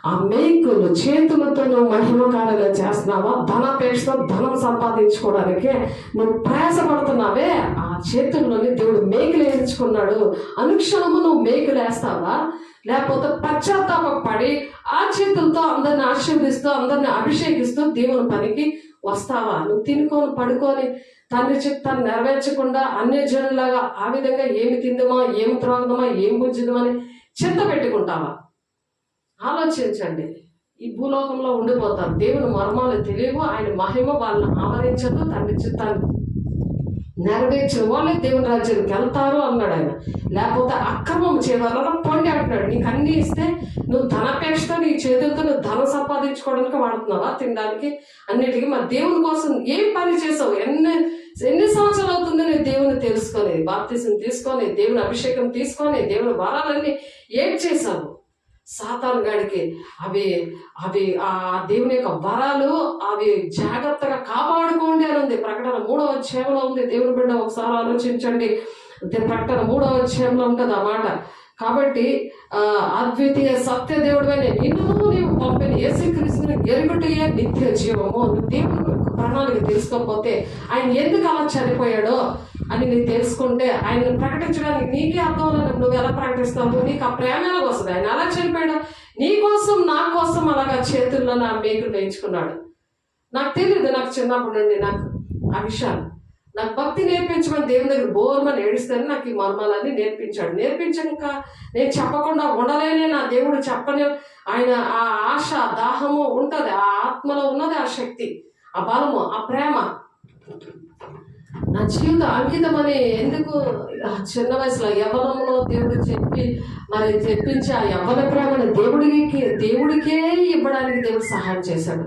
[SPEAKER 1] ఆ మేకులు చేతులతో నువ్వు మహిమ కార్యాలు చేస్తున్నావా? ధనాపేక్షతో ధనం సంపాదించుకోవడానికే నువ్వు ప్రయాసపడుతున్నావే. ఆ చేతుల్లోని దేవుడు మేకులు వేయించుకున్నాడు. అనుక్షణము నువ్వు మేకులు వేస్తావా? లేకపోతే పశ్చాత్తాపడి ఆ చేతులతో అందరిని ఆశీర్వదిస్తూ, అందరిని అభిషేకిస్తూ దేవుని పనికి వస్తావా? నువ్వు తినుకొని పడుకొని తండ్రి చిత్తాన్ని నెరవేర్చకుండా అన్ని జనులాగా ఆ విధంగా ఏమి తిందమా, ఏమి త్రాగుదామా, ఏం బుజ్జిదమని చింత పెట్టుకుంటావా? ఆలోచించండి. ఈ భూలోకంలో ఉండిపోతారు. దేవుని మర్మాలు తెలియవు, ఆయన మహిమ వాళ్ళని ఆవరించదు. తండ్రి చిత్తాన్ని నెరవేర్చిన వాళ్ళే దేవుని రాజ్యానికి వెళ్తారు అన్నాడు ఆయన. లేకపోతే అక్రమం చేయవాళ్ళ పొండి అంటున్నాడు. నీకు అన్ని ఇస్తే నువ్వు ధనాపేక్షతో నీ చేతులతో నువ్వు ధనం సంపాదించుకోవడానికి వాడుతున్నావా? తినడానికి అన్నిటికీ. మరి దేవుని కోసం ఏం పని చేసావు? ఎన్ని సంవత్సరాలు అవుతుంది నేను దేవుని తెలుసుకొని, బాప్తిసం తీసుకొని, దేవుని అభిషేకం తీసుకొని, దేవుని వరాలన్నీ ఏం చేశావు? సాతాను గాడికి అవి అవి ఆ దేవుని యొక్క వరాలు అవి జాగ్రత్తగా కాపాడుకోండి అని ఉంది. ప్రకటన 3వ అధ్యాయంలో ఉంది. దేవుని బిడ్డ ఒకసారి ఆలోచించండి. ప్రకటన 3వ అధ్యాయంలో ఉంటుంది ఆ మాట. కాబట్టి అద్వితీయ సత్య దేవుడివైన నిన్ను నీవు పంపిన యేసుక్రీస్తుని ఎరుగుటయే నిత్య జీవము. దేవుడు ప్రణాళిక తెలుసుకోకపోతే ఆయన ఎందుకు అలా చనిపోయాడో అని నీకు తెలుసుకుంటే ఆయన ప్రకటించడానికి నీకే అర్థం లేదు. నువ్వు ఎలా ప్రకటిస్తావు? నీకు ఆ ప్రేమ ఎలా వస్తుంది? ఆయన అలా చనిపోయాడు నీ కోసం, నా కోసం అలాగా చేతుల్లో నా మేకులు వేయించుకున్నాడు. నాకు తెలియదు, నాకు చిన్నప్పటి నుండి నాకు ఆ విషయాలు. నాకు భక్తి నేర్పించమని దేవుని దగ్గర బోర్మని ఏడిస్తాను. నాకు ఈ మర్మాలన్నీ నేర్పించాడు. నేర్పించాక నేను చెప్పకుండా ఉండలేనే. నా దేవుడు చెప్పని ఆయన ఆ ఆశ, దాహము ఉంటుంది. ఆ ఆత్మలో ఉన్నది ఆ శక్తి, ఆ బలము, ఆ ప్రేమ. నా జీవితం అంకితమని ఎందుకు చిన్న వయసులో యవ్వనంలో దేవుడు చెప్పించి ఆ యవ్వన ప్రేమను దేవుడికే ఇవ్వడానికి దేవుడు సహాయం చేశాడు.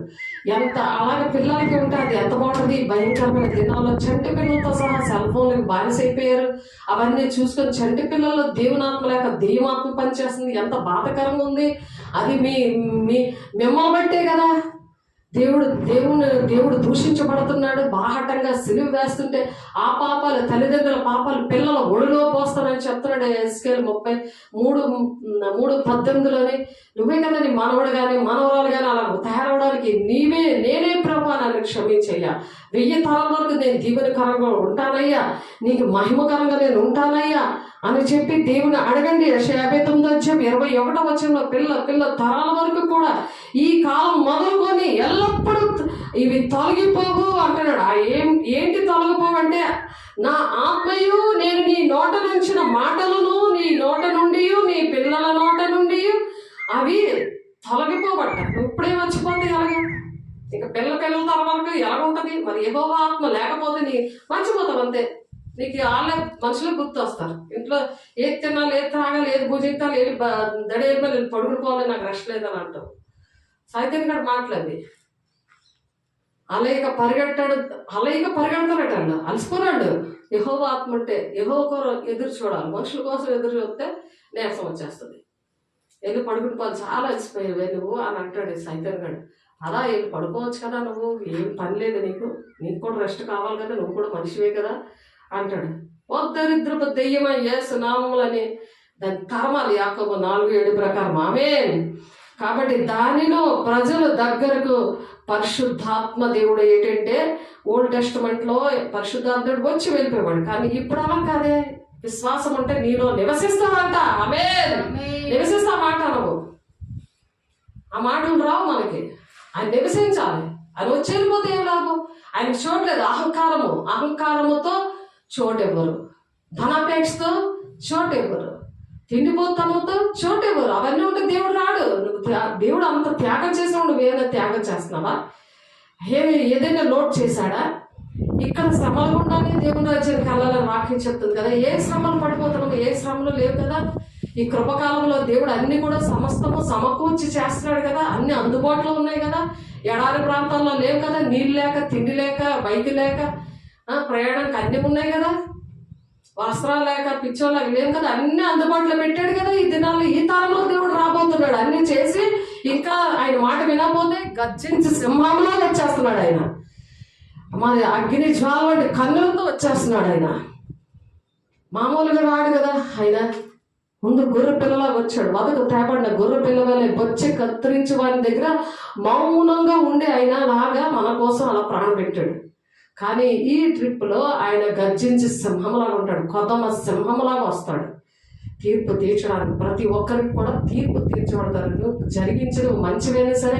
[SPEAKER 1] ఎంత అలాగే పిల్లలకి ఉంటే అది ఎంత బాగుంటుంది. భయంకరమైన దినాల్లో చంటి పిల్లలతో సహా సెల్ ఫోన్లకు బానిసైపోయారు. అవన్నీ చూసుకొని చంటి పిల్లల్లో దేవునాత్మ లేక దెయ్యమాత్మ పనిచేస్తుంది. ఎంత బాధకరంగా ఉంది. అది మిమ్మల్ని బట్టే కదా దేవుడు దూషించబడుతున్నాడు. బాహటంగా సిలువ వేస్తుంటే ఆ పాపాలు, తల్లిదండ్రుల పాపాలు పిల్లల ఒడిలో పోస్తానని చెప్తున్నాడు ఎస్కేల్ 33:18లోని. నువ్వే కదా నీ మనవడు కానీ మనవరాలు కానీ అలా తయారవడానికి నేనే ప్రభు నన్ను క్షమించయ్యా. 1000 తరాల వరకు నేను దీవెనకరంగా ఉంటానయ్యా, నీకు మహిమకరంగా నేను ఉంటానయ్యా అని చెప్పి దేవుని అడగండి. యెషయా 59:21 పిల్ల తరాల వరకు కూడా ఈ కాలం మొదలుకొని ఎల్లప్పుడూ ఇవి తొలగిపోవు అంటున్నాడు. ఏంటి తొలగిపోవు అంటే, నా ఆత్మయు నేను నీ నోట నుంచిన మాటలను నీ నోట నుండి నీ పిల్లల నోట నుండి అవి తొలగిపోబట్ట. ఇప్పుడే మర్చిపోతాయి అలాగే. ఇక పిల్లల తరం వరకు ఎలాగుంటది మరి? యెహోవా ఆత్మ లేకపోతే నీ మర్చిపోతావు అంతే. నీకు వాళ్ళే మనుషులు గుర్తు వస్తారు. ఇంట్లో ఏది తినాలి, ఏది తాగాలి, ఏది భుజించాలి, ఏది దడేయాలి, పడుకుపోవాలి, నాకు రెస్ట్ లేదని అంటావు. సైతం కూడా మాట్లాడి అలయిక పరిగెడతారట. అలసిపోరాడు. యెహోవా ఆత్మ అంటే యెహోవా ఎదురు చూడాలి. మనుషుల కోసం ఎదురు చూస్తే నీరసం వచ్చేస్తుంది. వెళ్ళి పడుకుని చాలా అలసిపోయావే నువ్వు అని అంటాడు సైతం గడు. అలా వెళ్ళి పడుకోవచ్చు కదా, నువ్వు ఏం పని లేదు, నీకు కూడా రెస్ట్ కావాలి కదా, నువ్వు కూడా మనిషివే కదా అంటాడు. దరిద్రపు దెయ్యమై యేసు నామములని దాన్ని తరమాలి. యాకోబు 4:7 ప్రకారం. ఆమేన్. కాబట్టి దానిలో ప్రజల దగ్గరకు పరిశుద్ధాత్మ దేవుడు ఏంటంటే, ఓల్డ్ టెస్టమెంట్ లో పరిశుద్ధాత్ముడు వచ్చి వెళ్ళిపోయాడు. కానీ ఇప్పుడు అలా కాదే. విశ్వాసం అంటే నీలో నివసిస్తావంట. ఆమేన్. నివసిస్తా మాట నువ్వు. ఆ మాటలు రావు మనకి. ఆయన నివసించాలి. ఆయన వచ్చి వెళ్ళిపోతే ఏం లాభం? ఆయన చూడలేదు. అహంకారముతో చోటెవ్వరు, ధనాపేక్షతో చోటెవ్వరు, తిండిపోతనంతో చోటెవ్వరు. అవన్నీ ఉంటే దేవుడు రాడు. దేవుడు అంత త్యాగం చేసినావు, నువ్వు ఏదైనా త్యాగం చేస్తున్నావా? ఏదైనా లోటు చేశాడా? ఇక్కడ శ్రమలు ఉండాలి దేవుని రాజ్యానికి వెళ్ళాలని వాక్యం చెప్తుంది కదా. ఏ శ్రమలు పడిపోతున్నాము? ఏ శ్రమలు లేవు కదా. ఈ కృపకాలంలో దేవుడు అన్ని కూడా సమస్తము సమకూర్చి చేస్తున్నాడు కదా. అన్ని అందుబాటులో ఉన్నాయి కదా. ఎడారి ప్రాంతాల్లో లేవు కదా. నీళ్ళు లేక, తిండి లేక, బైక్ లేక, ప్రయాణానికి అన్ని ఉన్నాయి కదా. వస్త్రాలు లేక, పిచ్చోళ్ళకి లేవు కదా. అన్ని అందుబాటులో పెట్టాడు కదా. ఈ దినాల్లో ఈ తరంలో దేవుడు రాబోతున్నాడు. అన్ని చేసి ఇంకా ఆయన మాట వినకపోతే గర్జించి సింహంలో వచ్చేస్తున్నాడు ఆయన. మరి అగ్ని జ్వాల వంటి కన్నులతో వచ్చేస్తున్నాడు ఆయన. మామూలుగా రాడు కదా ఆయన. ముందు గొర్రె పిల్లలాగా వచ్చాడు. వదకు తేపడిన గొర్రె పిల్లలే బొచ్చె కత్తిరించి వారి దగ్గర మౌనంగా ఉండే ఆయన లాగా మన కోసం అలా ప్రాణం పెట్టాడు. కానీ ఈ ట్రిప్లో ఆయన గర్జించి సింహంలాగా ఉంటాడు. కొదమ సింహంలాగా వస్తాడు తీర్పు తీర్చడానికి. ప్రతి ఒక్కరికి కూడా తీర్పు తీర్చబడతారు. నువ్వు జరిగించడం మంచివైనా సరే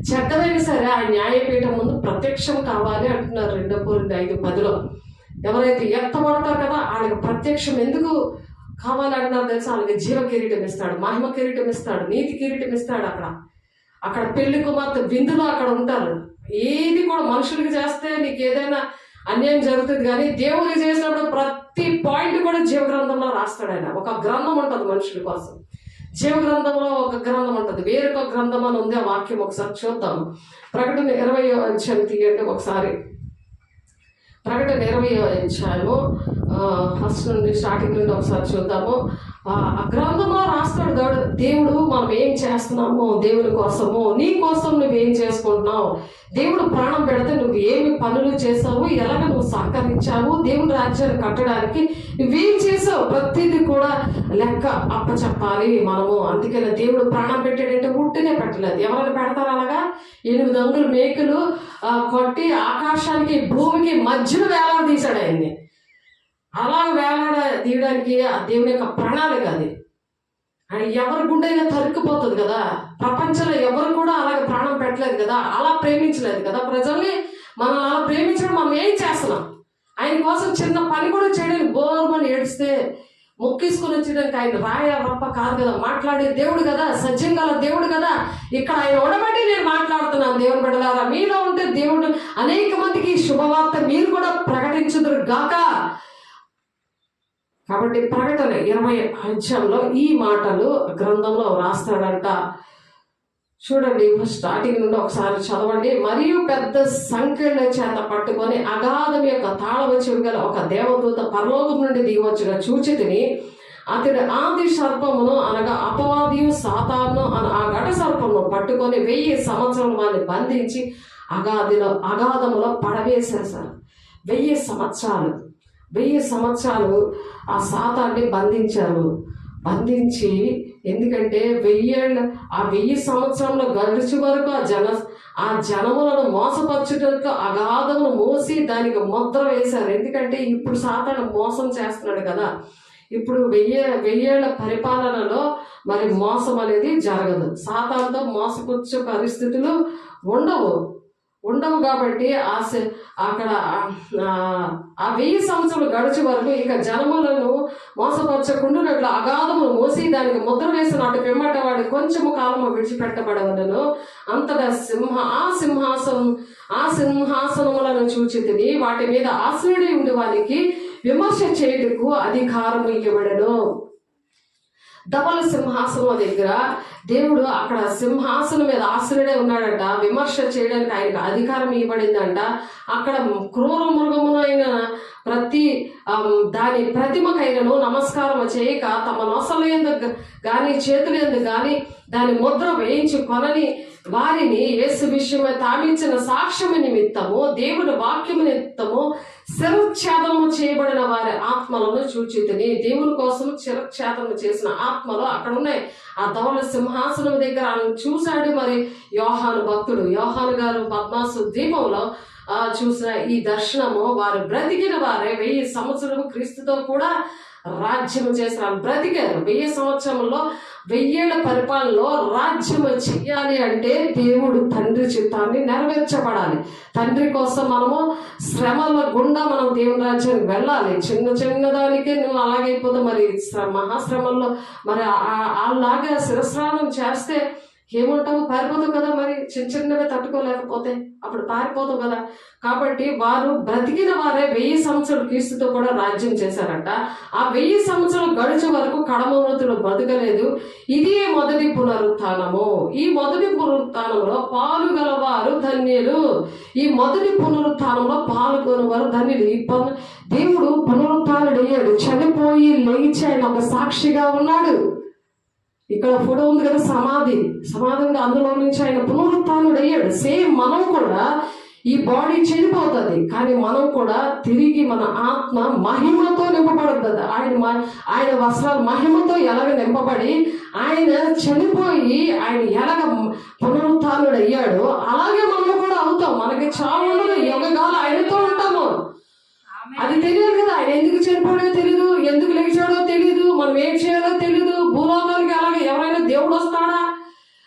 [SPEAKER 1] చెడ్డదైనా సరే ఆ న్యాయపీఠం ముందు ప్రత్యక్షం కావాలి అంటున్నారు 2 Corinthians 5:10. ఎవరైతే ఎత్తబడతారు కదా వాళ్ళకి ప్రత్యక్షం ఎందుకు కావాలంటున్నారు తెలుసా? వాళ్ళకి జీవ కిరీటం ఇస్తాడు, మహిమ కిరీటం ఇస్తాడు, నీతి కిరీటం ఇస్తాడు. అక్కడ పెళ్లి కుమార్తె విందులో అక్కడ ఉంటారు. ఏది కూడా మనుషులకి చేస్తే నీకు ఏదైనా అన్యాయం జరుగుతుంది, కానీ దేవుడికి చేసినప్పుడు ప్రతి పాయింట్ కూడా జీవ గ్రంథంలో రాస్తాడు ఆయన. ఒక గ్రంథం ఉంటుంది మనుషుల కోసం. జీవ గ్రంథంలో ఒక గ్రంథం ఉంటుంది, వేరొక గ్రంథం అని ఉంది. ఆ వాక్యం ఒకసారి చూద్దాము. ప్రకటన 20వ తీయండి ఒకసారి. ప్రకటన 20వ ఫస్ట్ నుండి స్టార్టింగ్ నుండి ఒకసారి చూద్దాము. ఆ గ్రంథంలో రాస్తాడు దేవుడు మనం ఏం చేస్తున్నాము దేవుని కోసము, నీ కోసం నువ్వేం చేసుకుంటున్నావు, దేవుడు ప్రాణం పెడితే నువ్వు ఏమి పనులు చేసావు, ఎలాగ నువ్వు సహకరించావు, దేవుని రాజ్యాన్ని కట్టడానికి నువ్వేం చేసావు, ప్రతిదీ కూడా లెక్క అప్పచెప్పాలి మనము. అందుకని దేవుడు ప్రాణం పెట్టాడంటే ఉట్టినే పెట్టలేదు. ఎవరైనా పెడతారు అలాగా? 8 అంగుళ మేకులు కొట్టి ఆకాశానికి భూమికి మధ్యలో వేలాడదీశాడు ఆయన్ని. అలా వేలాడ తీయడానికి ఆ దేవుని యొక్క ప్రణాళిక అది. ఎవరి గుండెగా తరుక్కుపోతుంది కదా. ప్రపంచంలో ఎవరు కూడా అలాగే ప్రాణం పెట్టలేదు కదా, అలా ప్రేమించలేదు కదా ప్రజల్ని. మనం అలా ప్రేమించడం మనం ఏం చేస్తున్నాం? ఆయన కోసం చిన్న పని కూడా చేయడానికి బోర్మని ఏడిస్తే మొక్కిసుకుని వచ్చేయడానికి ఆయన రాయ రప్ప కాదు కదా, మాట్లాడే దేవుడు కదా, సత్యం గల దేవుడు కదా. ఇక్కడ ఆయన ఉండబట్టి నేను మాట్లాడుతున్నాను. దేవుని బిడ్డలారా, మీలో ఉంటే దేవుడు అనేక మందికి శుభవార్త మీరు కూడా ప్రకటించుదురు గాక. కాబట్టి ప్రకటన 20వ అధ్యాయంలో ఈ మాటలు గ్రంథంలో రాస్తాడంట. చూడండి స్టార్టింగ్ నుండి ఒకసారి చదవండి. మరియు పెద్ద సంఖ్యల చేత పట్టుకొని అగాధం యొక్క తాళవ చెవి గల ఒక దేవదూత పరలోకం నుండి దిగవచ్చుగా చూచితిని. అతడు ఆది సర్పమును అనగా అపవాదియు సాతాను ఆ ఘట సర్పమును పట్టుకొని 1000 సంవత్సరాలు వారిని బంధించి అగాధములో పడవేసేశారు. 1000 సంవత్సరాలు ఆ సాతాన్ని బంధించి ఎందుకంటే 1000 సంవత్సరంలో గడిచి వరకు ఆ జనములను మోసపరచుటకు అగాధమును మోసి దానికి ముద్ర వేశారు. ఎందుకంటే ఇప్పుడు సాతాను మోసం చేస్తున్నాడు కదా. ఇప్పుడు 1000 పరిపాలనలో మరి మోసం అనేది జరగదు. సాతానుతో మోసపుచ్చు పరిస్థితులు ఉండవు కాబట్టి అక్కడ ఆ 1000 సంవత్సరాలు గడిచే వరకు ఇక జనములను మోసపరచకుండా అగాధమును మోసి దానికి ముద్ర వేసిన అటు పిమ్మట వాడు కొంచెము కాలము విడిచిపెట్టబడవలను. అంతటా ఆ సింహాసనములను చూచితిని. వాటి మీద ఆశ్రయుడై ఉండి వారికి విమర్శ చేయుటకు అధికారము ఇవ్వబడెను. ధవల సింహాసనం దగ్గర దేవుడు అక్కడ సింహాసనం మీద ఆశ్రయుడే ఉన్నాడంట. విమర్శ చేయడానికి ఆయనకు అధికారం ఇవ్వబడిందంట. అక్కడ క్రూర మృగమునైన ప్రతి దాని ప్రతిమకైనను నమస్కారం చేయక తమ నొసల ఎందుకు గాని చేతుల ఎందుకు గాని దాని ముద్ర వేయించి కొనని వారిని యేసు విషయమై తామించిన సాక్ష్యము నిమిత్తము దేవుని వాక్యము నిమిత్తము శిరఛేదనము చేయబడిన వారి ఆత్మలను చూచితిని. దేవుని కోసం శిరఛేదనము చేసిన ఆత్మలు అక్కడ ఉన్నాయి. ఆ ధవల సింహాసనం దగ్గర ఆయన చూశాడు. మరి యోహాను భక్తుడు యోహాను గారు పద్మాసు ద్వీపంలో చూసిన ఈ దర్శనము వారు బ్రతికిన వారే 1000 సంవత్సరాలు క్రీస్తుతో కూడా రాజ్యము చేసిన బ్రతికారు. 1000 సంవత్సరంలో 1000 పరిపాలనలో రాజ్యము చెయ్యాలి అంటే దేవుడు తండ్రి చిత్తాన్ని నెరవేర్చబడాలి. తండ్రి కోసం మనము శ్రమల గుండా మనం దేవుని రాజ్యానికి వెళ్ళాలి. చిన్న దానికే నువ్వు అలాగైపోతే మరి మహాశ్రమల్లో మరి అలాగా శిరస్నానం చేస్తే ఏమంటావు? పారిపోతావు కదా. మరి చిన్నవే తట్టుకోలేకపోతే అప్పుడు పారిపోతావు కదా. కాబట్టి వారు బ్రతికిన వారే 1000 సంవత్సరాలు క్రీస్తుతో కూడా రాజ్యం చేశారంట. ఆ 1000 సంవత్సరాలు గడిచే వరకు కడమమృతులు బతకలేదు. ఇదే మొదటి పునరుత్థానము. ఈ మొదటి పునరుత్థానంలో పాలుగలవారు ధన్యులు. ఈ మొదటి పునరుత్థానంలో పాల్గొనేవారు ధన్యులు. దేవుడు పునరుత్థానుడయ్యాడు. చనిపోయి లేచి ఆయన ఒక సాక్షిగా ఉన్నాడు. ఇక్కడ ఫోటో ఉంది కదా, సమాధి ఉంది, అందులో నుంచి ఆయన పునరుత్థానుడు అయ్యాడు. సేమ్ మనం కూడా ఈ బాడీ చనిపోతుంది, కానీ మనం కూడా తిరిగి మన ఆత్మ మహిమతో నింపబడుతుంది. ఆయన వస్త్రాలు మహిమతో ఎలాగ నింపబడి ఆయన చనిపోయి ఆయన ఎలాగ పునరుత్థానుడు అయ్యాడు, అలాగే మనం కూడా అవుతాం. మనకి చావు ఉండదు, యుగకాలం ఆయనతో ఉంటాము. అది తెలియదు కదా, ఆయన ఎందుకు చనిపోయాడో తెలియదు, ఎందుకు లేచాడో తెలియదు, మనం ఏం చేయాలో తెలియదు. భూలోకానికి అలాగే ఎవరైనా దేవుడు వస్తాడా,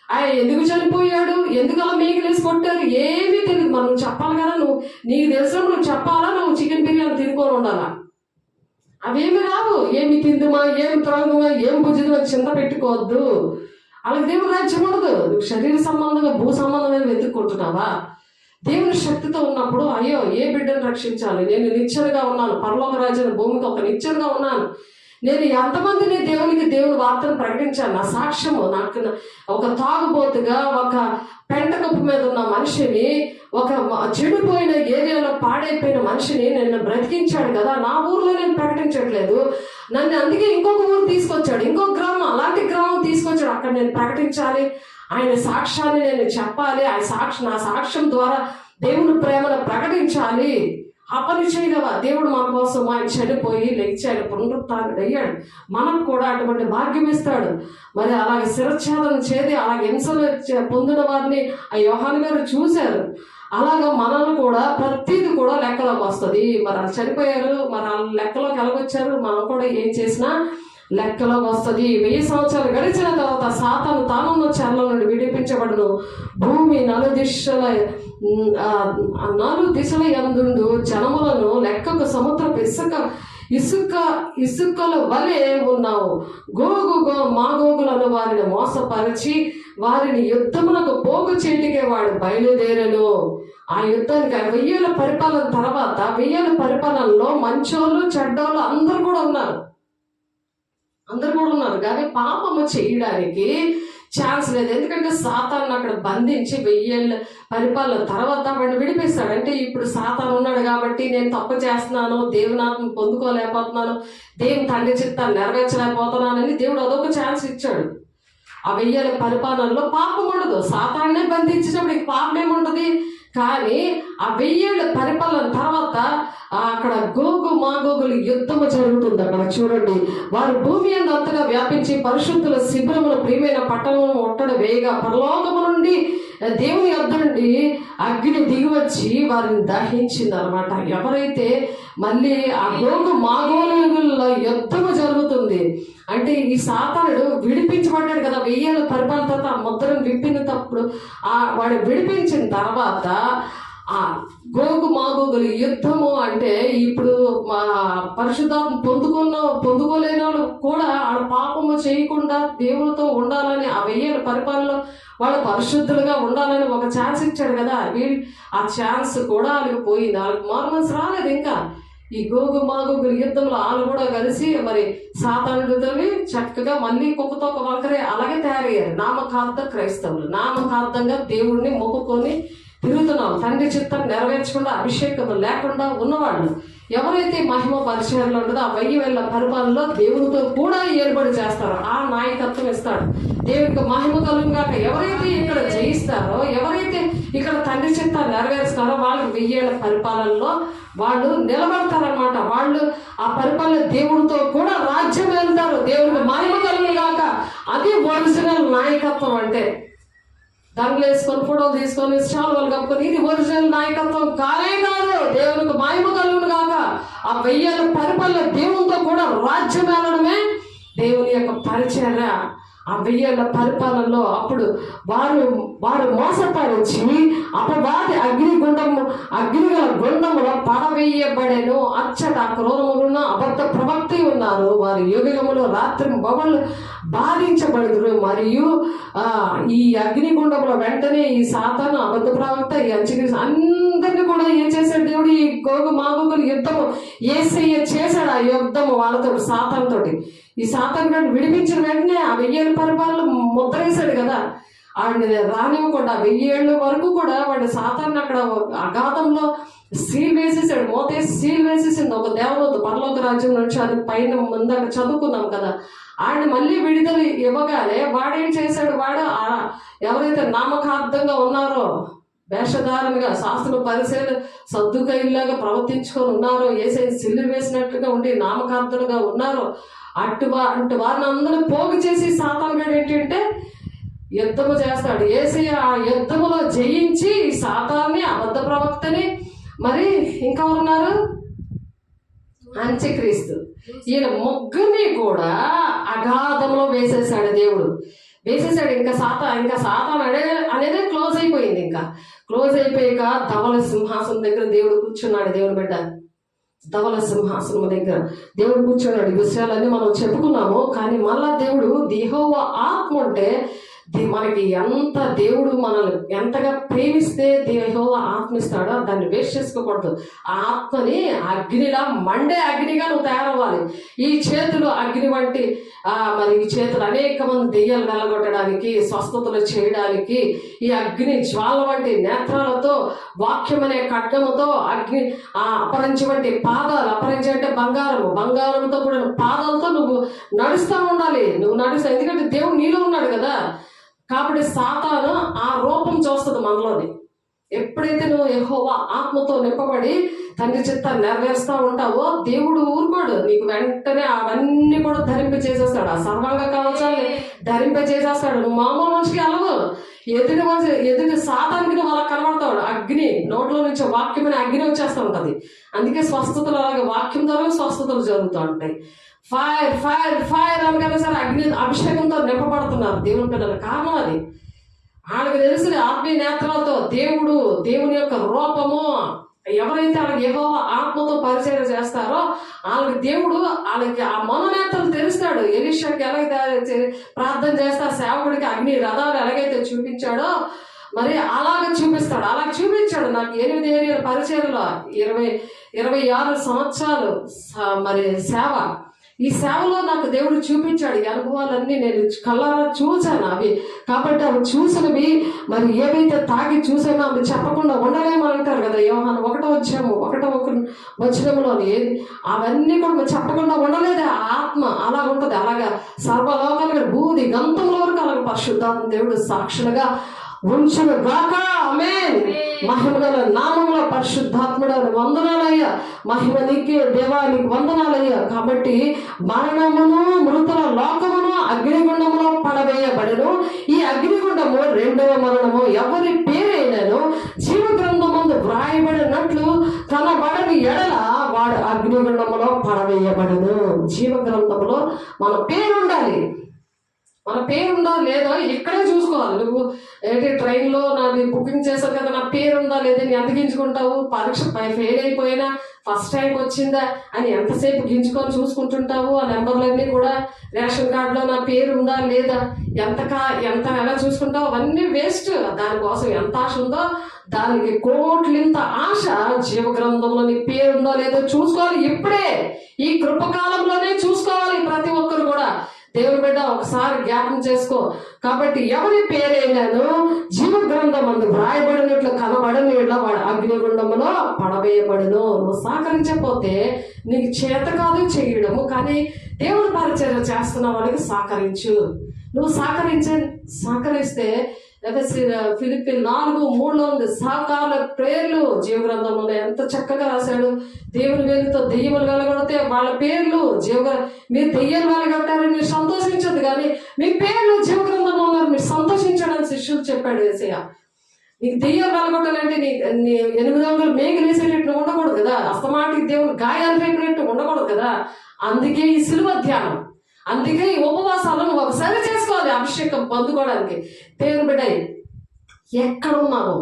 [SPEAKER 1] ఆయన ఎందుకు చనిపోయాడు, ఎందుకు అలా మేకలేసి కొట్టారు, ఏమీ తెలియదు. మనం చెప్పాలి కదా, నీకు తెలిసినప్పుడు నువ్వు చెప్పాలా, నువ్వు చికెన్ బిర్యానీ తినుకొని ఉండాలా. అవేమి రావు. ఏమి తిందుమా, ఏమి త్రాగుమా, ఏం భుజిదుమా చింత పెట్టుకోవద్దు. అలాగే దేవుని రాజ్యం ఉండదు. నువ్వు శరీర సంబంధంగా భూ సంబంధమైన వెతుక్కుంటున్నావా? దేవుని శక్తితో ఉన్నప్పుడు అయ్యో ఏ బిడ్డను రక్షించాలి, నేను నిత్యుడుగా ఉన్నాను, పరలోక రాజ్యాన్ని భూమికి ఒక నిత్యుడుగా ఉన్నాను, నేను ఎంతమందిని దేవుని వార్తను ప్రకటించాను. నా సాక్ష్యము, నాకు ఒక తాగుబోతుగా ఒక పెంటకప్పు మీద ఉన్న మనిషిని, ఒక చెడిపోయిన ఏరియాలో పాడైపోయిన మనిషిని నేను బ్రతికించాడు కదా, నా ఊర్లో నేను ప్రకటించట్లేదు, నన్ను అందుకే ఇంకొక ఊరు తీసుకొచ్చాడు, ఇంకొక గ్రామం, అలాంటి గ్రామం తీసుకొచ్చాడు, అక్కడ నేను ప్రకటించాలి, ఆయన సాక్ష్యాన్ని నేను చెప్పాలి, నా సాక్ష్యం ద్వారా దేవుని ప్రేమను ప్రకటించాలి. ఆ పని చేయగలవా? దేవుడు మన కోసం ఆయన చనిపోయి లేచి ఆయన పునరుత్థానుడు అయ్యాడు. మనకు కూడా అటువంటి భాగ్యం ఇస్తాడు. మరి అలాగే శిరఛేదన చేది అలాగే హింసలు పొందిన వారిని ఆ యోహాను గారు చూశారు. అలాగా మనల్ని కూడా ప్రతిదీ కూడా లెక్కలోకి వస్తుంది. మరి వాళ్ళు చనిపోయారు, మరి వాళ్ళ లెక్కలోకి ఎలాగొచ్చారు, మనం కూడా ఏం చేసినా లెక్కలోకి వస్తుంది. 1000 సంవత్సరాలు గడిచిన తర్వాత సాతాను తానున్న చెరల నుండి విడిపించబడును. భూమి నలుదిశల యందుండు జనములను లెక్కకు సముద్రపు ఇసుకల వలె ఉన్నావు. మాగోగులను వారిని మోసపరిచి వారిని యుద్ధమునకు పోగు చేటికే వాడు బయలుదేరను. ఆ యుద్ధానికి 1000 పరిపాలన తర్వాత 1000 పరిపాలనలో మంచోళ్ళు చెడ్డోళ్ళు అందరు కూడా ఉన్నారు కానీ పాపము చేయడానికి ఛాన్స్ లేదు. ఎందుకంటే సాతాను అక్కడ బంధించి 1000 పరిపాలన తర్వాత వాడిని విడిపిస్తాడు. అంటే ఇప్పుడు సాతాను ఉన్నాడు కాబట్టి నేను తప్పు చేస్తున్నాను, దేవుని ఆత్మ పొందుకోలేకపోతున్నాను, దేవుని తండ్రి చిత్తాన్ని నెరవేర్చలేకపోతున్నానని దేవుడు అదొక ఛాన్స్ ఇచ్చాడు. ఆ 1000 పరిపాలనలో పాపం ఉండదు. సాతాన్నే బంధించినప్పుడు ఇక పాపం ఏముంటది. కానీ ఆ 1000 పరిపాలన తర్వాత అక్కడ మాగోగులు యుద్ధము జరుగుతుంది. అక్కడ చూడండి, వారు భూమి అంతగా వ్యాపించి పరిశుద్ధుల శిబిరముల ప్రియమైన పట్టణం ఒట్టడ వేయగా పరలోకము నుండి దేవుని యొద్ద నుండి అగ్ని దిగివచ్చి వారిని దహించింది అనమాట. ఎవరైతే మళ్ళీ ఆ మాగోగుల యుద్ధము జరుగుతుంది అంటే ఈ సాతానుడు విడిపించబడ్డాడు కదా 1000 పరిపాలన తర్వాత ఆ ముద్రను విప్పినప్పుడు వాడు విడిపించిన తర్వాత ఆ మాగోగులు యుద్ధము అంటే ఇప్పుడు పరిశుద్ధాత్మ పొందుకోలేని వాళ్ళు కూడా ఆడ పాపము చేయకుండా దేవునితో ఉండాలని ఆ 1000 పరిపాలనలో వాళ్ళు పరిశుద్ధులుగా ఉండాలని ఒక ఛాన్స్ ఇచ్చాడు కదా. ఆ ఛాన్స్ కూడా వాళ్ళకి పోయింది. వాళ్ళకి మారుమనసు రాలేదు. ఇంకా ఈ మాగోగుల యుద్ధంలో వాళ్ళు కూడా కలిసి మరి సాతానుడితో చక్కగా మళ్ళీ కుక్కతో ఒక వంకరే అలాగే తయారయ్యారు. నామకార్థ క్రైస్తవులు, నామకార్థంగా దేవుడిని మొక్కుకొని తిరుగుతున్నాం. తండ్రి చిత్తం నెరవేర్చకుండా అభిషేకం లేకుండా ఉన్నవాళ్ళు ఎవరైతే మహిమ పరిచయంలో ఉండదో ఆ 1000 పరిపాలనలో దేవునితో కూడా ఏర్పడి చేస్తారో ఆ నాయకత్వం ఇస్తాడు. దేవునికి మహిమ కలుగుగాక. ఎవరైతే ఇక్కడ జయిస్తారో, ఎవరైతే ఇక్కడ తండ్రి చిత్తాన్ని నెరవేరుస్తారో వాళ్ళకి 1000 పరిపాలనలో వాళ్ళు నిలబడతారనమాట. వాళ్ళు ఆ పరిపాలన దేవుడితో కూడా రాజ్యం వెళ్తారు. దేవునికి మహిమ కలుగుగాక. అది ఒరిజినల్ నాయకత్వం. అంటే దండలు వేసుకొని ఫోటోలు తీసుకొని శాలువాలు కప్పుకొని ఇది ఒరిజినల్ నాయకత్వం కానే కాదు. దేవునికి మహిమ కలుగును గాక. ఆ 1000 పరిపాలన దేవునితో కూడా రాజ్యం వెళ్ళడమే దేవుని యొక్క పరిచర్య. ఆ 1000 పరిపాలనలో అప్పుడు వారు మోసపరిచి అపవాది అగ్నిగల గుండములో పడవేయబడేను. అచ్చట క్రోధములున్న అబద్ధ ప్రవక్త ఉన్నారు. వారి యుగములో రాత్రి బొమ్మలు బాధించబడుదురు. మరియు ఈ అగ్నిగుండంలో వెంటనే ఈ సాతాను అబద్ధ ప్రవక్త ఈ అంచక్రీస్తు అందరినీ కూడా ఏం చేశాడు దేవుడు? ఈ మాగోగులు యుద్ధము యేసయ్య చేశాడు. ఆ యుద్ధము వాళ్ళతో సాతానుతోటి. ఈ సాతాను గారిని విడిపించిన వెంటనే ఆ 1000 పరిపాలన ముద్ర వేశాడు కదా. ఆవిడ రానివ్వకుండా 1000 ఏళ్ళ వరకు కూడా వాడి సాతాన్ని అక్కడ అగాధంలో సీల్ వేసేసాడు. మోతేసి సీల్ వేసేసింది. ఒక దేవదూత పరలోక రాజ్యం నుంచి అది పైన ముందాక చదువుకున్నాం కదా. ఆయన మళ్ళీ విడుదల ఇవ్వగానే వాడేం చేశాడు, వాడు ఎవరైతే నామకార్థంగా ఉన్నారో, వేషధారణగా శాస్త్ర పరిశీలన సద్దుకైలాగా ప్రవర్తించుకొని ఉన్నారో, యేసయ్య సిలువ వేసినట్లుగా ఉండి నామకార్థులుగా ఉన్నారో అటు వారిని అందరినీ పోగు చేసి సాతానుగాడు ఏంటంటే యుద్ధము చేస్తాడు. యేసయ్య ఆ యుద్ధములో జయించి సాతాన్ని, అబద్ధ ప్రవక్తని, మరి ఇంకా ఉన్నారు అంత్యక్రీస్తు, ఈయన ముగ్గురిని కూడా అగాధంలో వేసేసాడు దేవుడు. వేసేసాడు. ఇంకా సాతాన్ అనేదే క్లోజ్ అయిపోయింది. ఇంకా క్లోజ్ అయిపోయాక ధవల సింహాసనం దగ్గర దేవుడు కూర్చున్నాడు. దేవుని బిడ్డ ధవల సింహాసనం దగ్గర దేవుడు కూర్చున్నాడు. ఈ విషయాలన్నీ మనం చెప్పుకున్నాము. కానీ మళ్ళా దేవుడు యెహోవా ఆత్మ ఉంటే మనకి ఎంత దేవుడు మనల్ని ఎంతగా ప్రేమిస్తే యెహోవా ఆత్మ ఇస్తాడో దాన్ని వేస్ట్ చేసుకోకూడదు. ఆ ఆత్మని అగ్నిలా మండే అగ్నిగా నువ్వు తయారవ్వాలి. ఈ చేతులు అగ్ని వంటి మరి ఈ చేతులు అనేక మంది దెయ్యాలు వెళ్ళగొట్టడానికి, స్వస్థతలు చేయడానికి, ఈ అగ్ని జ్వాల వంటి నేత్రాలతో, వాక్యం అనే ఖడ్గముతో, అగ్ని అపరంచి వంటి పాదాలు, అపరంచి అంటే బంగారంతో కూడా పాదాలతో నువ్వు నడుస్తూ ఉండాలి. నువ్వు నడుస్తావు, ఎందుకంటే దేవుడు నీలో ఉన్నాడు కదా. కాబట్టి సాతాను ఆ రూపం చూస్తుంది మనలోని. ఎప్పుడైతే నువ్వు యెహోవా ఆత్మతో నింపబడి తండ్రి చిత్తాన్ని నెరవేరుస్తూ ఉంటావో దేవుడు ఊరుకోడు, నీకు వెంటనే అవన్నీ కూడా ధరింపచేసేస్తాడు. ఆ సర్వాంగ కవచాన్ని ధరింపచేసేస్తాడు. నువ్వు మామూలు మనిషికి అలవు. ఎదుటి సాతానికి నువ్వు అలా కనబడతాడు. అగ్ని నోట్లో నుంచి వాక్యం అనే అగ్ని వచ్చేస్తూ ఉంటుంది. అందుకే స్వస్థతలు అలాగే వాక్యం ద్వారా స్వస్థతలు జరుగుతూ ఉంటాయి. ఫైర్ ఫైర్ ఫైర్ అనగానే సరే అగ్ని అభిషేకంతో నింపబడుతున్నారు దేవుని పిల్లల. కారణం అది వాళ్ళకి తెలిసిన ఆత్మీయ నేత్రాలతో దేవుని యొక్క రూపము ఎవరైతే వాళ్ళకి యెహోవా ఆత్మతో పరిచయం చేస్తారో వాళ్ళకి ఆ మనోనేత్రాలు తెలుస్తాడు. ఎలీషాకి ఎలాగైతే ప్రార్థన చేస్తా సేవకుడికి అగ్ని రథాలు ఎలాగైతే చూపించాడో మరి అలాగే చూపిస్తాడు. అలా చూపించాడు. నాకు 8 ఏళ్ళ పరిచయంలో 26 సంవత్సరాలు మరి సేవ. ఈ సేవలో నాకు దేవుడు చూపించాడు. ఈ అనుభవాలన్నీ నేను కళ్ళారా చూశాను అవి. కాబట్టి అవి చూసినవి మరి ఏవైతే తాగి చూసానో అవి చెప్పకుండా ఉండలేమని అంటారు కదా. యోహాను 1వ వచనంలోని అవన్నీ కూడా చెప్పకుండా ఉండలేదు. ఆ ఆత్మ అలా ఉంటుంది. అలాగా సర్వలోకాలుగా భూది గంతంలో వరకు అలాగే పరిశుద్ధాత్మ దేవుడు సాక్షులుగా ఉంచును గాక. ఆమేన్. మహిమగల నామములో పరిశుద్ధాత్ముడ వందనాలయ్యా. మహిమ నీకే దేవా, నీకు వందనాలయ్యా. కాబట్టి మరణమును మృతుల లోకమును అగ్నిగుండములో పడవేయబడను. ఈ అగ్నిగుండము 2వ మరణము. ఎవరి పేరైనను జీవ గ్రంథమందు వ్రాయబడినట్లు కనబడని ఎడల వాడు అగ్నిగుండములో పడవేయబడను. జీవ గ్రంథములో మన పేరు ఉండాలి. మన పేరు ఉందా లేదో ఇక్కడే చూసుకోవాలి. నువ్వు ఏంటి ట్రైన్లో నాది బుకింగ్ చేశావు కదా, నా పేరు ఉందా లేదా అని ఎంత గించుకుంటావు. పరీక్ష ఫెయిల్ అయిపోయినా ఫస్ట్ ర్యాంక్ వచ్చిందా అని ఎంతసేపు గించుకొని చూసుకుంటుంటావు. ఆ నెంబర్లన్నీ కూడా రేషన్ కార్డులో నా పేరు ఉందా లేదా ఎంత ఎలా చూసుకుంటావు. అవన్నీ వేస్ట్. దానికోసం ఎంత ఆశ ఉందో దానికి కోట్లింత ఆశ. జీవ గ్రంథంలో నీ పేరు ఉందో లేదో చూసుకోవాలి. ఇప్పుడే ఈ కృపకాలంలోనే చూసుకోవాలి ప్రతి ఒక్కరు కూడా. దేవుని బిడ్డ ఒకసారి జ్ఞాపకం చేసుకో. కాబట్టి ఎవరి పేరైనాను జీవ గ్రంథం అందు వ్రాయబడినట్లు కనబడని వాడు అగ్నిగుండములో పడవేయబడును. నువ్వు సహకరించకపోతే నీకు చేత కాదు చేయడము, కానీ దేవుడు పరిచర్య చేస్తున్న వాళ్ళకి సహకరించు. నువ్వు సహకరిస్తే ఫిలిప్పీ 4:3 ఉంది. సహకారుల పేర్లు జీవ గ్రంథంలో ఎంత చక్కగా రాశాడు. దేవుని వేలుతో దెయ్యములు వెలగొడితే వాళ్ళ పేర్లు మీరు దెయ్యాలు వెలగొట్టారని మీరు సంతోషించదు, కానీ మీ పేర్లు జీవ గ్రంథంలో ఉన్నారు, మీరు సంతోషించడానికి శిష్యులు చెప్పాడు యేసయ్య. నీకు దెయ్యాలు వెలగొట్టాలంటే నీ 8 అంగుళాలు మేఘలు వేసేటట్టు ఉండకూడదు కదా. అస్తమాటికి దేవుని గాయాలు రేపినట్టు ఉండకూడదు కదా. అందుకే ఈ సిలువ ధ్యానం, అందుకే ఈ ఉపవాసాలను నువ్వు ఒకసారి చేసుకోవాలి అభిషేకం పొందుకోవడానికి. దేవుని బిడ్డ ఎక్కడున్నావు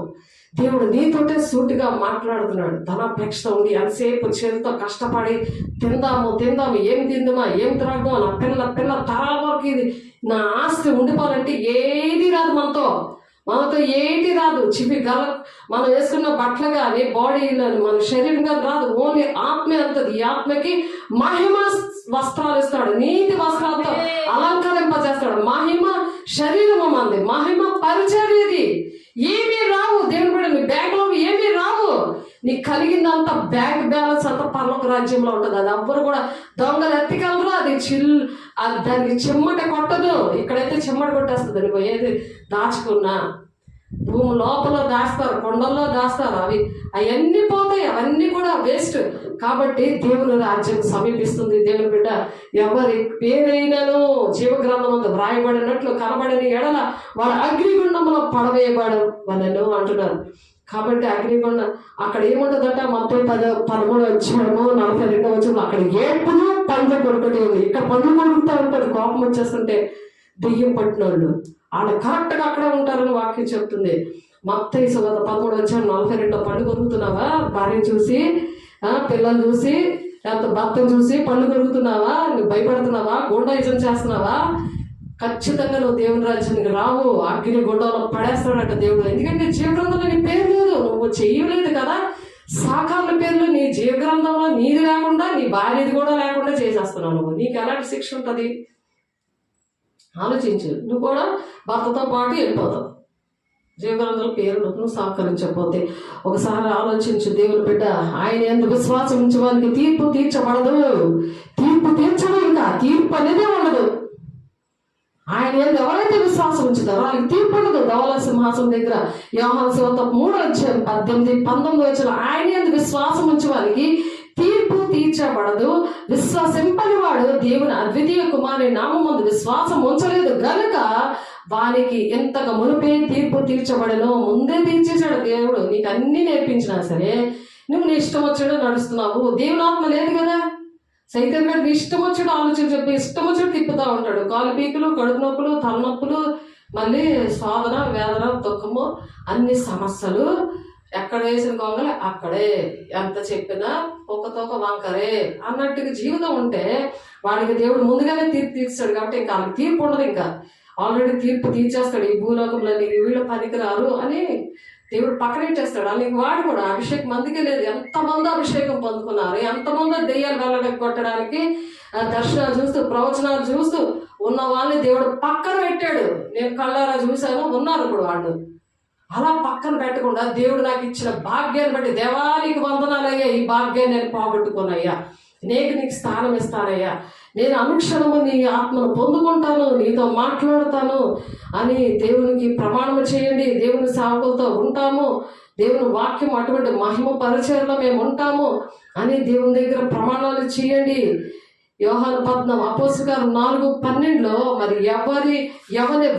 [SPEAKER 1] దేవుడు నీతోటే సూటిగా మాట్లాడుతున్నాడు. ధనాపేక్షతో ఉండి ఎంతసేపు చేతితో కష్టపడి తిందాము ఏం తిందామా ఏం త్రాగుదామా నా పిల్ల తరాల వరకు ఇది నా ఆస్తి ఉండిపోవాలంటే ఏది రాదు. మనతో ఏది రాదు. మనం వేసుకున్న బట్టలు కానీ బాడీలో మన శరీరం కానీ రాదు. ఓన్లీ ఆత్మే అంతది. ఈ ఆత్మకి మహిమ వస్త్రాలు ఇస్తాడు, నీతి వస్త్రాలతో అలంకరింపజేస్తాడు. మహిమ శరీరము మంది, మహిమ పరిచర్యది. ఏమీ రావు దేవుని బిడ్డ, నీ బ్యాంకులో ఏమీ రావు. నీకు కలిగిందంత బ్యాంక్ బ్యాలెన్స్ అంతా పరలోక రాజ్యంలో ఉంటుంది. అది ఎవ్వరు కూడా దొంగలు ఎత్తికెళ్ళరు, అది దానికి చెమ్మట కొట్టదు. ఇక్కడైతే చెమ్మట కొట్టేస్తుంది. నువ్వు ఏది దాచుకున్నా భూమి లోపల దాస్తారు, కొండల్లో దాస్తారు, అవన్నీ పోతాయి, అవన్నీ కూడా వేస్ట్. కాబట్టి దేవుని రాజ్యం సమీపిస్తుంది. దేవుని బిడ్డ ఎవరి పేరైనను జీవగ్రంథమందు వ్రాయబడినట్లు కనబడని ఎడల వాడు అగ్నిగుండంలో పడవేయబడవలెను అంటున్నారు. కాబట్టి అగ్నిగుండం అక్కడ ఏముంటుందట? మొత్తం 13:42 అక్కడ ఏడుపును పండ్లు కొడుకునే ఉంది. ఇక్కడ పండ్లు కొడుకుతూ ఉంటుంది. కోపం వచ్చేస్తుంటే దెయ్యం పట్టిన వాళ్ళు వాళ్ళు కరెక్ట్గా అక్కడే ఉంటారని వాక్యం చెప్తుంది. మత్తయి సువార్త 13:42 పండు కొరుకుతున్నావా? భార్యను చూసి, పిల్లలు చూసి, లేకపోతే భర్తను చూసి పండు కొరుకుతున్నావా? నువ్వు భయపడుతున్నావా? గుండాయిజం చేస్తున్నావా? ఖచ్చితంగా నువ్వు దేవుని రాజ్యానికి రావు. అగ్ని గుండంలో పడేస్తాడట దేవుడు. ఎందుకంటే జీవగ్రంథంలో నీ పేరు లేదు, నువ్వు చెయ్యలేదు కదా. సాకారుల పేర్లు నీ జీవగ్రంథంలో నీది లేకుండా, నీ భార్యది కూడా లేకుండా చేసేస్తున్నావు నువ్వు. నీకు ఎలాంటి శిక్ష ఉంటుంది ఆలోచించు. నువ్వు కూడా భర్తతో పాటు వెళ్ళిపోతావు జీవగ్రంథంలో పేరు నువ్వు సహకరించకపోతే. ఒకసారి ఆలోచించు దేవుని బిడ్డ. ఆయన ఎందుకు విశ్వాసం ఉంచడానికి తీర్పు తీర్చబడదు. తీర్పు తీర్చడం, ఇంకా తీర్పు అనేదే ఉండదు. ఆయన ఎవరైతే విశ్వాసం ఉంచుతారో వాళ్ళకి తీర్పు ఉండదు. ధవళ సింహాసనం దగ్గర యోహాను సువార్త 3:18-19 ఆయన ఎందుకు విశ్వాసం ఉంచే వారికి తీర్పు తీర్చబడదు. విశ్వాసింపని వాడు దేవుని అద్వితీయ కుమారుని నామమందు విశ్వాసం ఉంచలేదు గనుక వానికి ఎంతగా మునిపే తీర్పు తీర్చబడను. ముందే తీర్చేశాడు దేవుడు. నీకు అన్ని నేర్పించినా సరే నువ్వు నీ ఇష్టం వచ్చాడు నడుస్తున్నావు. దేవుని ఆత్మ లేదు కదా. సైతం గారు నీ ఇష్టం వచ్చాడు ఆలోచన చెప్పి ఇష్టం వచ్చాడు తిప్పుతూ ఉంటాడు. కాలు పీకులు, కడుపు నొప్పులు, తలనొప్పులు, మళ్ళీ శోధన, వేదన, దుఃఖము, అన్ని సమస్యలు. ఎక్కడ వేసిన గొంగలే అక్కడే, ఎంత చెప్పినా ఒక్కతోక వంకరే అన్నట్టుగా జీవితం ఉంటే వాడికి దేవుడు ముందుగానే తీర్పు తీర్చాడు. కాబట్టి ఇంకా వాళ్ళకి తీర్పు ఉండదు. ఇంకా ఆల్రెడీ తీర్పు తీర్చేస్తాడు. ఈ భూలోకంలో వీళ్ళు పనికిరారు అని దేవుడు పక్కనెట్టేస్తాడు. అలాగే వాడు కూడా అభిషేకం అందుకే లేదు. ఎంతమంది అభిషేకం పొందుకున్నారు, ఎంతమంది దెయ్యాలు వెళ్ళగొట్టడానికి దర్శనాలు చూస్తూ, ప్రవచనాలు చూస్తూ ఉన్న వాళ్ళని దేవుడు పక్కన పెట్టాడు. నేను కళ్ళారా చూశాను, ఉన్నారు ఇప్పుడు వాళ్ళు. అలా పక్కన పెట్టకుండా దేవుడు నాకు ఇచ్చిన భాగ్యాన్ని బట్టి దేవానికి వందనాలయ్యా, ఈ భాగ్యాన్ని నేను పోగొట్టుకున్నాయ్యా, నీకు స్థానం ఇస్తానయ్యా, నేను అనుక్షణము నీ ఆత్మను పొందుకుంటాను, నీతో మాట్లాడతాను అని దేవునికి ప్రమాణం చేయండి. దేవుని సేవకులతో ఉంటాము, దేవుని వాక్యం అటువంటి మహిమ పరిచయంలో మేము ఉంటాము అని దేవుని దగ్గర ప్రమాణాలు చేయండి. యోహాను 14 అపోస్తలుల 4:12 మరి ఎవరి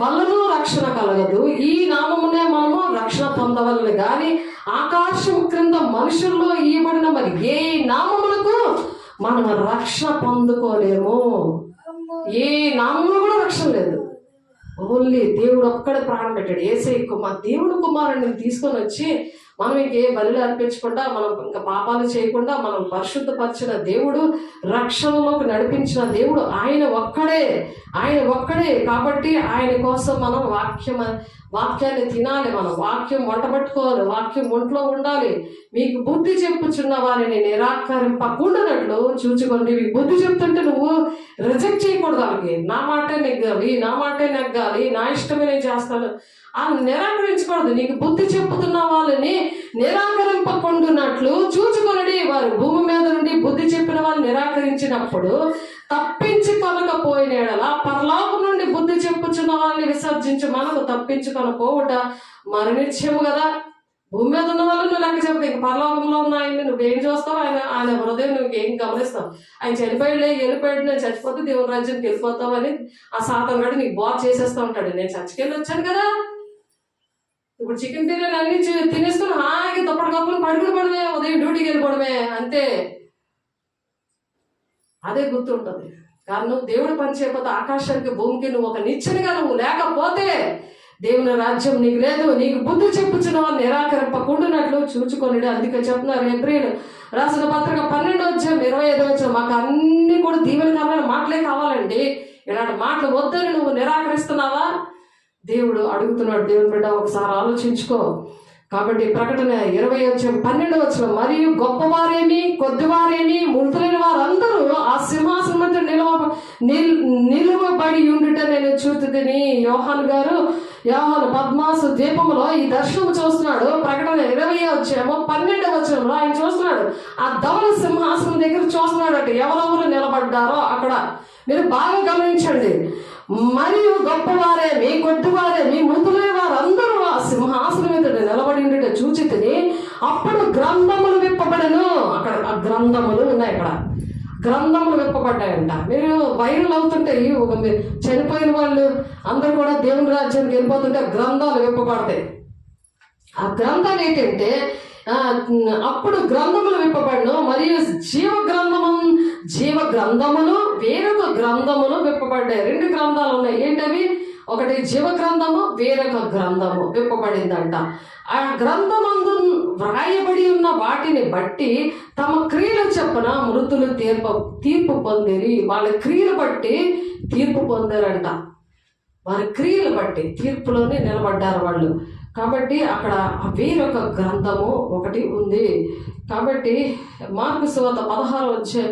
[SPEAKER 1] వలన రక్షణ కలగదు, ఈ నామమునే మనము రక్షణ పొందవలను గాని ఆకాశం క్రింద మనుషుల్లో ఇవ్వబడిన మరి ఏ నామములకు మనం రక్షణ పొందుకోలేము. ఏ నామంలో కూడా రక్షణ లేదు. ఓన్లీ దేవుడు ఒక్కడే ప్రాణం పెట్టాడు. యేసయ్య దేవుని కుమారుడిని తీసుకొని వచ్చి మనం ఇంకే బలులు అర్పించకుండా, మనం ఇంకా పాపాలు చేయకుండా మనం పరిశుద్ధపరిచిన దేవుడు, రక్షణలోకి నడిపించిన దేవుడు ఆయన ఒక్కడే. కాబట్టి ఆయన కోసం మనం వాక్యాన్ని తినాలి, మనం వాక్యం వంట పట్టుకోవాలి, వాక్యం ఒంట్లో ఉండాలి. మీకు బుద్ధి చెప్పుచున్న వారిని నిరాకరింపకుండానట్లు చూచుకోండి. మీకు బుద్ధి చెప్తుంటే నువ్వు రిజెక్ట్ చేయకూడదు. వాళ్ళకి నా మాటే నెగ్గాలి, నా ఇష్టమే నేను చేస్తాను అని నిరాకరించకూడదు. నీకు బుద్ధి చెప్పుతున్న వాళ్ళని నిరాకరింపకుండానట్లు చూచుకొనడి. వారు భూమి మీద నుండి బుద్ధి చెప్పిన వాళ్ళు నిరాకరించినప్పుడు తప్పించి కొనకపోయిన ఎడల పరలోకం నుండి బుద్ధి చెప్పుచున్న వాళ్ళని విసర్జించి మనకు తప్పించుకొని పోవుట మరి నిశ్చయము కదా. భూమి మీద ఉన్న వాళ్ళు నువ్వు లెక్క చెప్తే ఇంక పరలోకంలో ఉన్న ఆయన్ని నువ్వేం చూస్తావు? ఆయన హృదయం నువ్వు ఏం గమనిస్తావు? ఆయన వెళ్ళిపోయాడు, నేను చచ్చిపోతే దేవుని రాజ్యానికి వెళ్ళిపోతావు అని ఆ సాతాను గడు నీకు బాగా చేసేస్తూ ఉంటాడు. నేను చచ్చికెళ్ళి వచ్చాను కదా, ఇప్పుడు చికెన్ బిర్యానీ అన్ని తినేసుకుని హాయిగా దుప్పటి కప్పులు పడుకుని ఉదయం డ్యూటీకి వెళ్ళిపోవడమే అంతే. అదే గుర్తుంటుంది. కారణం దేవుడు పని చేయకపోతే ఆకాశానికి భూమికి నువ్వు ఒక నిచ్చెనగా నువ్వు లేకపోతే దేవుని రాజ్యం నీకు లేదు. నీకు బుద్ధి చెప్పుచున్న వాళ్ళు నిరాకరింపకుండానట్లు చూచుకొని. అందుకే చెప్తున్నారు హెబ్రీయులు రాసిన పత్రిక 12:25 మాకు అన్ని కూడా దీవెనకరమైన మాటలే కావాలండి, ఇలాంటి మాటలు వద్దని నువ్వు నిరాకరిస్తున్నావా? దేవుడు అడుగుతున్నాడు. దేవుని బిడ్డ ఒకసారి ఆలోచించుకో. కాబట్టి ప్రకటన 20:12 మరియు గొప్పవారేమి కొద్దివారేమి మృతులైన వారందరూ ఆ సింహాసనం మధ్య నిలువబడి ఉండుట నేను చూతుని. యోహాను పద్మాసు ద్వీపంలో ఈ దర్శనం చూస్తున్నాడు. ప్రకటన 20:12 ఆయన చూస్తున్నాడు. ఆ ధవల సింహాసనం దగ్గర చూస్తున్నాడు అంటే ఎవరెవరు నిలబడ్డారో అక్కడ మీరు బాగా గమనించండి. మరియు గొప్పవారేమి కొద్దివారేమి మృతులైన వారందరూ ఆ సింహాసనం మీద నిలబడి ఉండే చూచితిని. అప్పుడు గ్రంథములు విప్పబడను. అక్కడ ఆ గ్రంథములు ఉన్నాయి. అక్కడ గ్రంథములు విప్పబడ్డాయంట. మీరు వైరల్ అవుతుంటాయి. చనిపోయిన వాళ్ళు అందరూ కూడా దేవుని రాజ్యానికి వెళ్ళిపోతుంటే గ్రంథాలు విప్పబడతాయి. ఆ గ్రంథాలు ఏంటంటే అప్పుడు గ్రంథములు విప్పబడను మరియు జీవ గ్రంథములు వేరొక గ్రంథములు విప్పబడ్డాయి. 2 గ్రంథాలు ఉన్నాయి. ఏంటవి? ఒకటి జీవ గ్రంథము, వేరొక గ్రంథము విప్పబడిందంట. ఆ గ్రంథమందు వ్రాయబడి ఉన్న వాటిని బట్టి తమ క్రియలు చొప్పున మృతులు తీర్పు పొందిరి. వాళ్ళ క్రియలు బట్టి తీర్పు పొందారంట. వారి క్రియలు బట్టి తీర్పులోనే నిలబడ్డారు వాళ్ళు. కాబట్టి అక్కడ వేరొక గ్రంథము ఒకటి ఉంది. కాబట్టి మార్కు సువార్త 16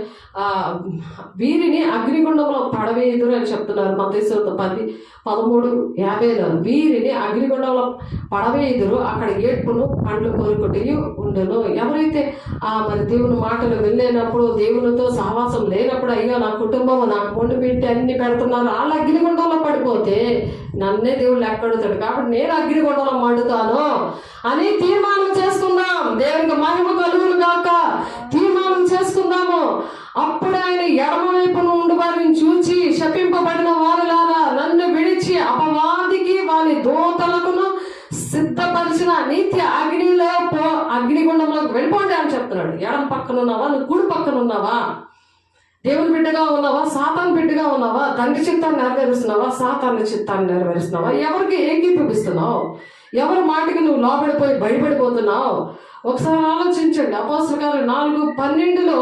[SPEAKER 1] వీరిని అగ్నిగుండంలో పడవేయుదురు అని చెప్తున్నారు. మత్తయి సువార్త 10:13-50 వీరిని అగ్నిగుండంలో పడవేయుదురు, అక్కడ ఏడ్పును పండ్లు కోరుకుంటూ ఉండును. ఎవరైతే మరి దేవుని మాటలు వెళ్ళేటప్పుడు, దేవునితో సహవాసం లేనప్పుడు, అయ్యో నా కుటుంబం నాకు వండి పెట్టి అన్ని పెడుతున్నారు, వాళ్ళ అగ్నిగుండంలో పడిపోతే నన్నే దేవుడు లెక్కడుతాడు. కాబట్టి నేను అగ్నిగుండంలో మండుతాను అని తీర్మానం చేసుకుందాం. దేవునికి మహిమ కలుగును గాక. తీర్మానం చేసుకుందాము. అప్పుడు ఆయన ఎడమ వైపున ఉండి వారిని చూచి, శపింపబడిన వారులారా, నన్ను విడిచి అపవాదికి వారి దూతలకును సిద్ధపరిచిన నిత్య అగ్నిగుండంలోకి వెళ్ళిపోండి అని చెప్తున్నాడు. ఎడమ పక్కన ఉన్నావా? నువ్వు కుడి పక్కన ఉన్నావా? దేవుని బిడ్డగా ఉన్నావా? సాతాను బిడ్డగా ఉన్నావా? తండ్రి చిత్తాన్ని నెరవేరుస్తున్నావా? సాతాను చిత్తాన్ని నెరవేరుస్తున్నావా? ఎవరికి ఏకీభవిస్తున్నావు? ఎవరి మాటకి నువ్వు లోబడిపోయి బయటపడిపోతున్నావు? ఒకసారి ఆలోచించండి. అపోస్తలుల కార్యాలు 4:12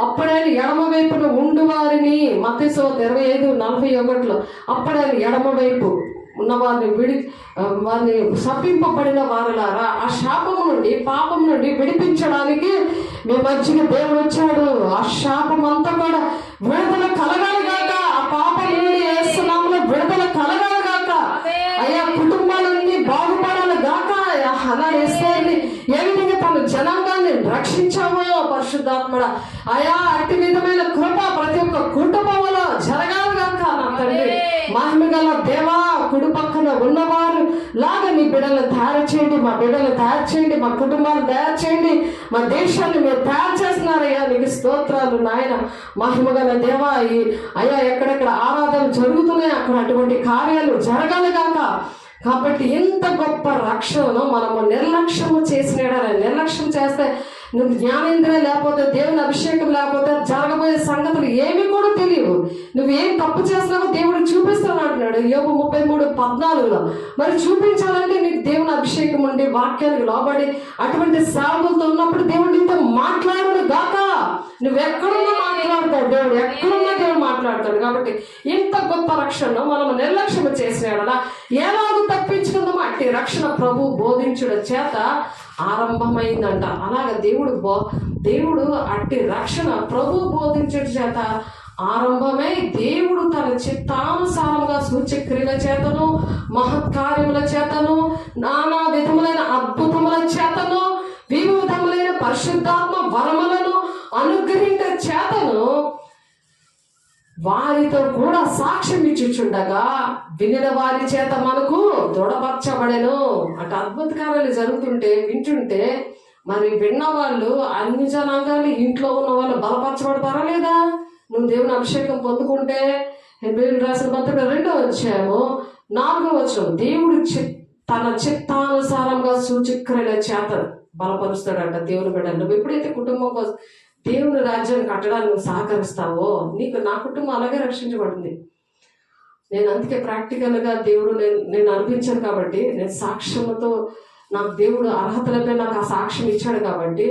[SPEAKER 1] అప్పుడైన ఎడమ వైపున ఉండు వారిని, మత్తయి సువార్త 25:41 అప్పుడైన ఎడమ వైపు ఉన్న వారిని శపింపబడిన వారులారా, ఆ శాపము నుండి పాపం నుండి విడిపించడానికి మీ మధ్యకి దేవుడు వచ్చాడు. ఆ శాపం అంతా కూడా విడుదల కలగాలిగాక. ఆ పాపం నుండి యేసు నామములో విడుదల కలగాలిగాక. అయ్యా కుటుంబాలన్నీ బాగుపడాలి గాక. అనాథని ఏ విధంగా తన జనాంగాన్ని రక్షించావో పరిశుద్ధాత్మడ, అయా అట్టి విధమైన కృప ప్రతి ఒక్క కుటుంబంలో జరగాలి గాక. నా తండ్రి మహిమ గల దేవా, కుడి పక్కన ఉన్నవారు లాగా నీ బిడ్డలను తయారు చేయండి. మా బిడ్డలను తయారు చేయండి. మా కుటుంబాన్ని తయారు చేయండి. మా దేశాన్ని మీరు తయారు చేస్తున్నారయ్యా. నీకు స్తోత్రాలు నాయన. మహిమ గల దేవా, అయ్యా ఎక్కడెక్కడ ఆరాధన జరుగుతున్నాయి అక్కడ అటువంటి కార్యాలు జరగాలి గాక. కాబట్టి ఇంత గొప్ప రక్షణను మనము నిర్లక్ష్యము నిర్లక్ష్యం చేస్తే నువ్వు జ్ఞానేంద్రియం లేకపోతే, దేవుని అభిషేకం లేకపోతే జరగబోయే సంగతులు ఏమి కూడా తెలియవు. నువ్వేం తప్పు చేస్తున్నావో దేవుడు చూపిస్తాను అంటున్నాడు యోబు 33:14. మరి చూపించాలంటే నీకు దేవుని అభిషేకం ఉండి వాక్యానికి లోబడి అటువంటి సేవకులతో ఉన్నప్పుడు దేవుడు నీతో మాట్లాడు గాక. నువ్వెక్కడున్నా మాట్లాడతాడు దేవుడు, ఎక్కడున్నా దేవుడు మాట్లాడతాడు. కాబట్టి ఇంత గొప్ప రక్షణను మనం నిర్లక్ష్యం చేసినాడలా ఎలాగో తప్పించుకుందామో అట్టి రక్షణ ప్రభు బోధించడం చేత ఆరంభమైందంట. అలాగే దేవుడు అట్టి రక్షణ ప్రభు బోధించడం చేత ఆరంభమై దేవుడు తన చిత్తానుసారంగా సూచక్రియల చేతను, మహత్కార్యముల చేతను, నానా విధములైన అద్భుతముల చేతను, వివిధములైన పరిశుద్ధాత్మ వరములను అనుగ్రహించ చేతను వారితో కూడా సాక్ష్యం ఇచ్చుచుండగా వినిన వారి చేత మనకు దృఢపరచబడెను. అంటే అద్భుత కార్యాలు జరుగుతుంటే వింటుంటే మరి విన్న వాళ్ళు, అన్ని జనాంగాలు ఇంట్లో ఉన్న వాళ్ళు బలపరచబడతారా లేదా? నువ్వు దేవుని అభిషేకం పొందుకుంటే హెబ్రీయులకు రాసిన పత్రిక 2:4 దేవుడు తన చిత్తానుసారంగా సూచక్రియల చేత బలపరుస్తాడంట దేవుని బిడ్డలు. నువ్వు ఎప్పుడైతే కుటుంబం కోసం దేవుని రాజ్యాన్ని కట్టడానికి నువ్వు సహకరిస్తావో నా కుటుంబం అలాగే రక్షించబడింది. నేను అందుకే ప్రాక్టికల్గా దేవుడు నేను అనిపించాను కాబట్టి, నేను సాక్ష్యంతో నాకు దేవుడు అర్హతలపై నాకు ఆ సాక్ష్యం ఇచ్చాడు కాబట్టి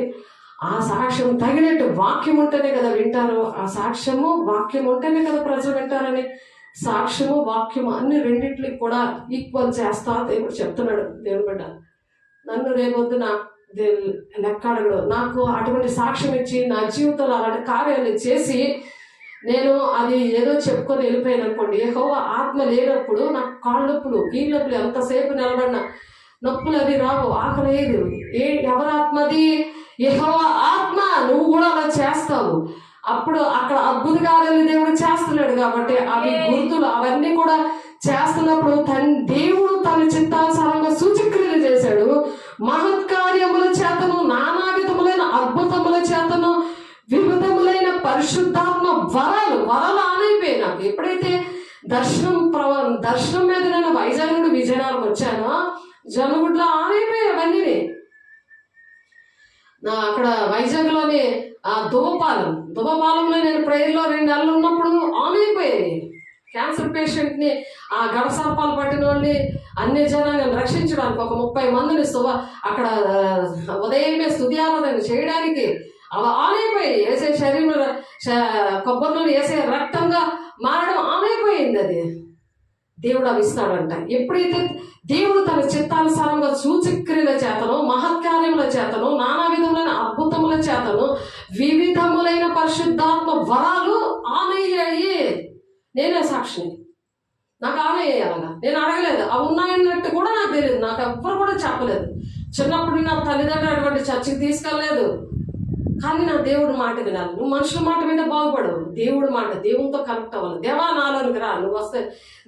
[SPEAKER 1] ఆ సాక్ష్యం తగినట్టు వాక్యం ఉంటేనే కదా వింటారు. ఆ సాక్ష్యము వాక్యం ఉంటేనే కదా ప్రజలు వింటారని సాక్ష్యము వాక్యము అన్ని రెండింటికి కూడా ఈక్వల్ చేస్తా దేవుడు చెప్తున్నాడు. దేవుని బిడ్డ నన్ను రేపొద్దున లెక్క అడగడు. నాకు అటువంటి సాక్ష్యం ఇచ్చి నా జీవితంలో అలాంటి కార్యాలు చేసి నేను అది ఏదో చెప్పుకొని వెళ్ళిపోయాను అనుకోండి, యెహోవా ఆత్మ లేనప్పుడు నాకు కాళ్ళ నొప్పులు కీళ్ళ నొప్పులు ఎంతసేపు నిలబడిన నొప్పులు అవి రావు, ఆకలేదు. ఎవరి ఆత్మది? యెహోవా ఆత్మ. నువ్వు కూడా అలా చేస్తావు. అప్పుడు అక్కడ అద్భుత కార్యాలు దేవుడు చేస్తున్నాడు కాబట్టి అవి గుర్తులు అవన్నీ కూడా చేస్తున్నప్పుడు దేవుడు తన చిత్తానుసారంగా సూచక్రియలు చేశాడు. మహత్కార్యముల చేతను, నానా విధములైన అద్భుతముల చేతను, వివిధములైన పరిశుద్ధాత్మ వరాలు ఆనైపోయాయి. నాకు ఎప్పుడైతే దర్శనం మీద నేను వైజాగ్ నుండి విజయనగరం వచ్చానో జనగుడ్లో ఆనైపోయాయి అవన్నీ. అక్కడ వైజాగ్ లోని ఆ దువ్వపాలెంలో నేను ప్రేయర్లో 2 నెలలు ఉన్నప్పుడు ఆన్ అయిపోయాయి. క్యాన్సర్ పేషెంట్ని, ఆ గడసర్పాలు పట్టిన వాళ్ళని అన్ని జనాలను రక్షించడానికి ఒక 30 మందిని అక్కడ ఉదయమే స్తుతి ఆరాధన చేయడానికి అవి ఆన్ అయిపోయాయి. వేసే శరీరంలో కొబ్బరి నూనె వేసే రక్తంగా మారడం ఆన్ అయిపోయింది. అది దేవుడు అవి ఇస్తాడంట. ఎప్పుడైతే దేవుడు తన చిత్తానుసారంగా సూచక్రియల చేతను, మహత్కార్యముల చేతను, నానా విధములైన అద్భుతముల చేతను, వివిధములైన పరిశుద్ధాత్మ వరాలు ఆనయ్యాయి. నేనే సాక్షిని. నాకు ఆనయ్యాయి. అలాగా నేను అడగలేదు. అవి ఉన్నాయన్నట్టు కూడా నాకు తెలియదు. నాకు ఎవ్వరు కూడా చెప్పలేదు. చిన్నప్పుడు నా తల్లిదండ్రులు అటువంటి చర్చికి తీసుకెళ్ళలేదు. కానీ నా దేవుడు మాట వినాలి. నువ్వు మనుషుల మాట మీద బాగుపడవు. దేవుడు మాట, దేవునితో కనెక్ట్ అవ్వాలి. దేవా నాలోనికి రా, నువ్వు వస్తే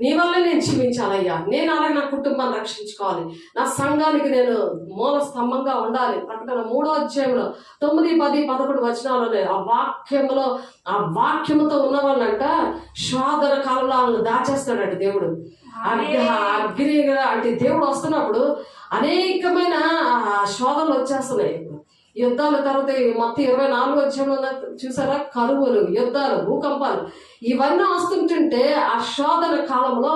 [SPEAKER 1] నీ వల్ల నేను జీవించాలయ్యా. నేను అలాగే నా కుటుంబాన్ని రక్షించుకోవాలి. నా సంఘానికి నేను మూల స్తంభంగా ఉండాలి. ప్రకటన 3వ అధ్యాయంలో 9, 10, 11 వచనాలు ఆ వాక్యముతో ఉన్న వాళ్ళంట శోధన కాలంలో వాళ్ళని దాచేస్తాడంట దేవుడు. అగ్నిగా అంటే దేవుడు వస్తున్నప్పుడు అనేకమైన శోధనలు వచ్చేస్తున్నాయి. యుద్ధాల తర్వాత మొత్తం 24వ అధ్యాయంలో చూసారా, కరువులు, యుద్ధాలు, భూకంపాలు ఇవన్నీ వస్తుంటుంటే ఆ శోధన కాలంలో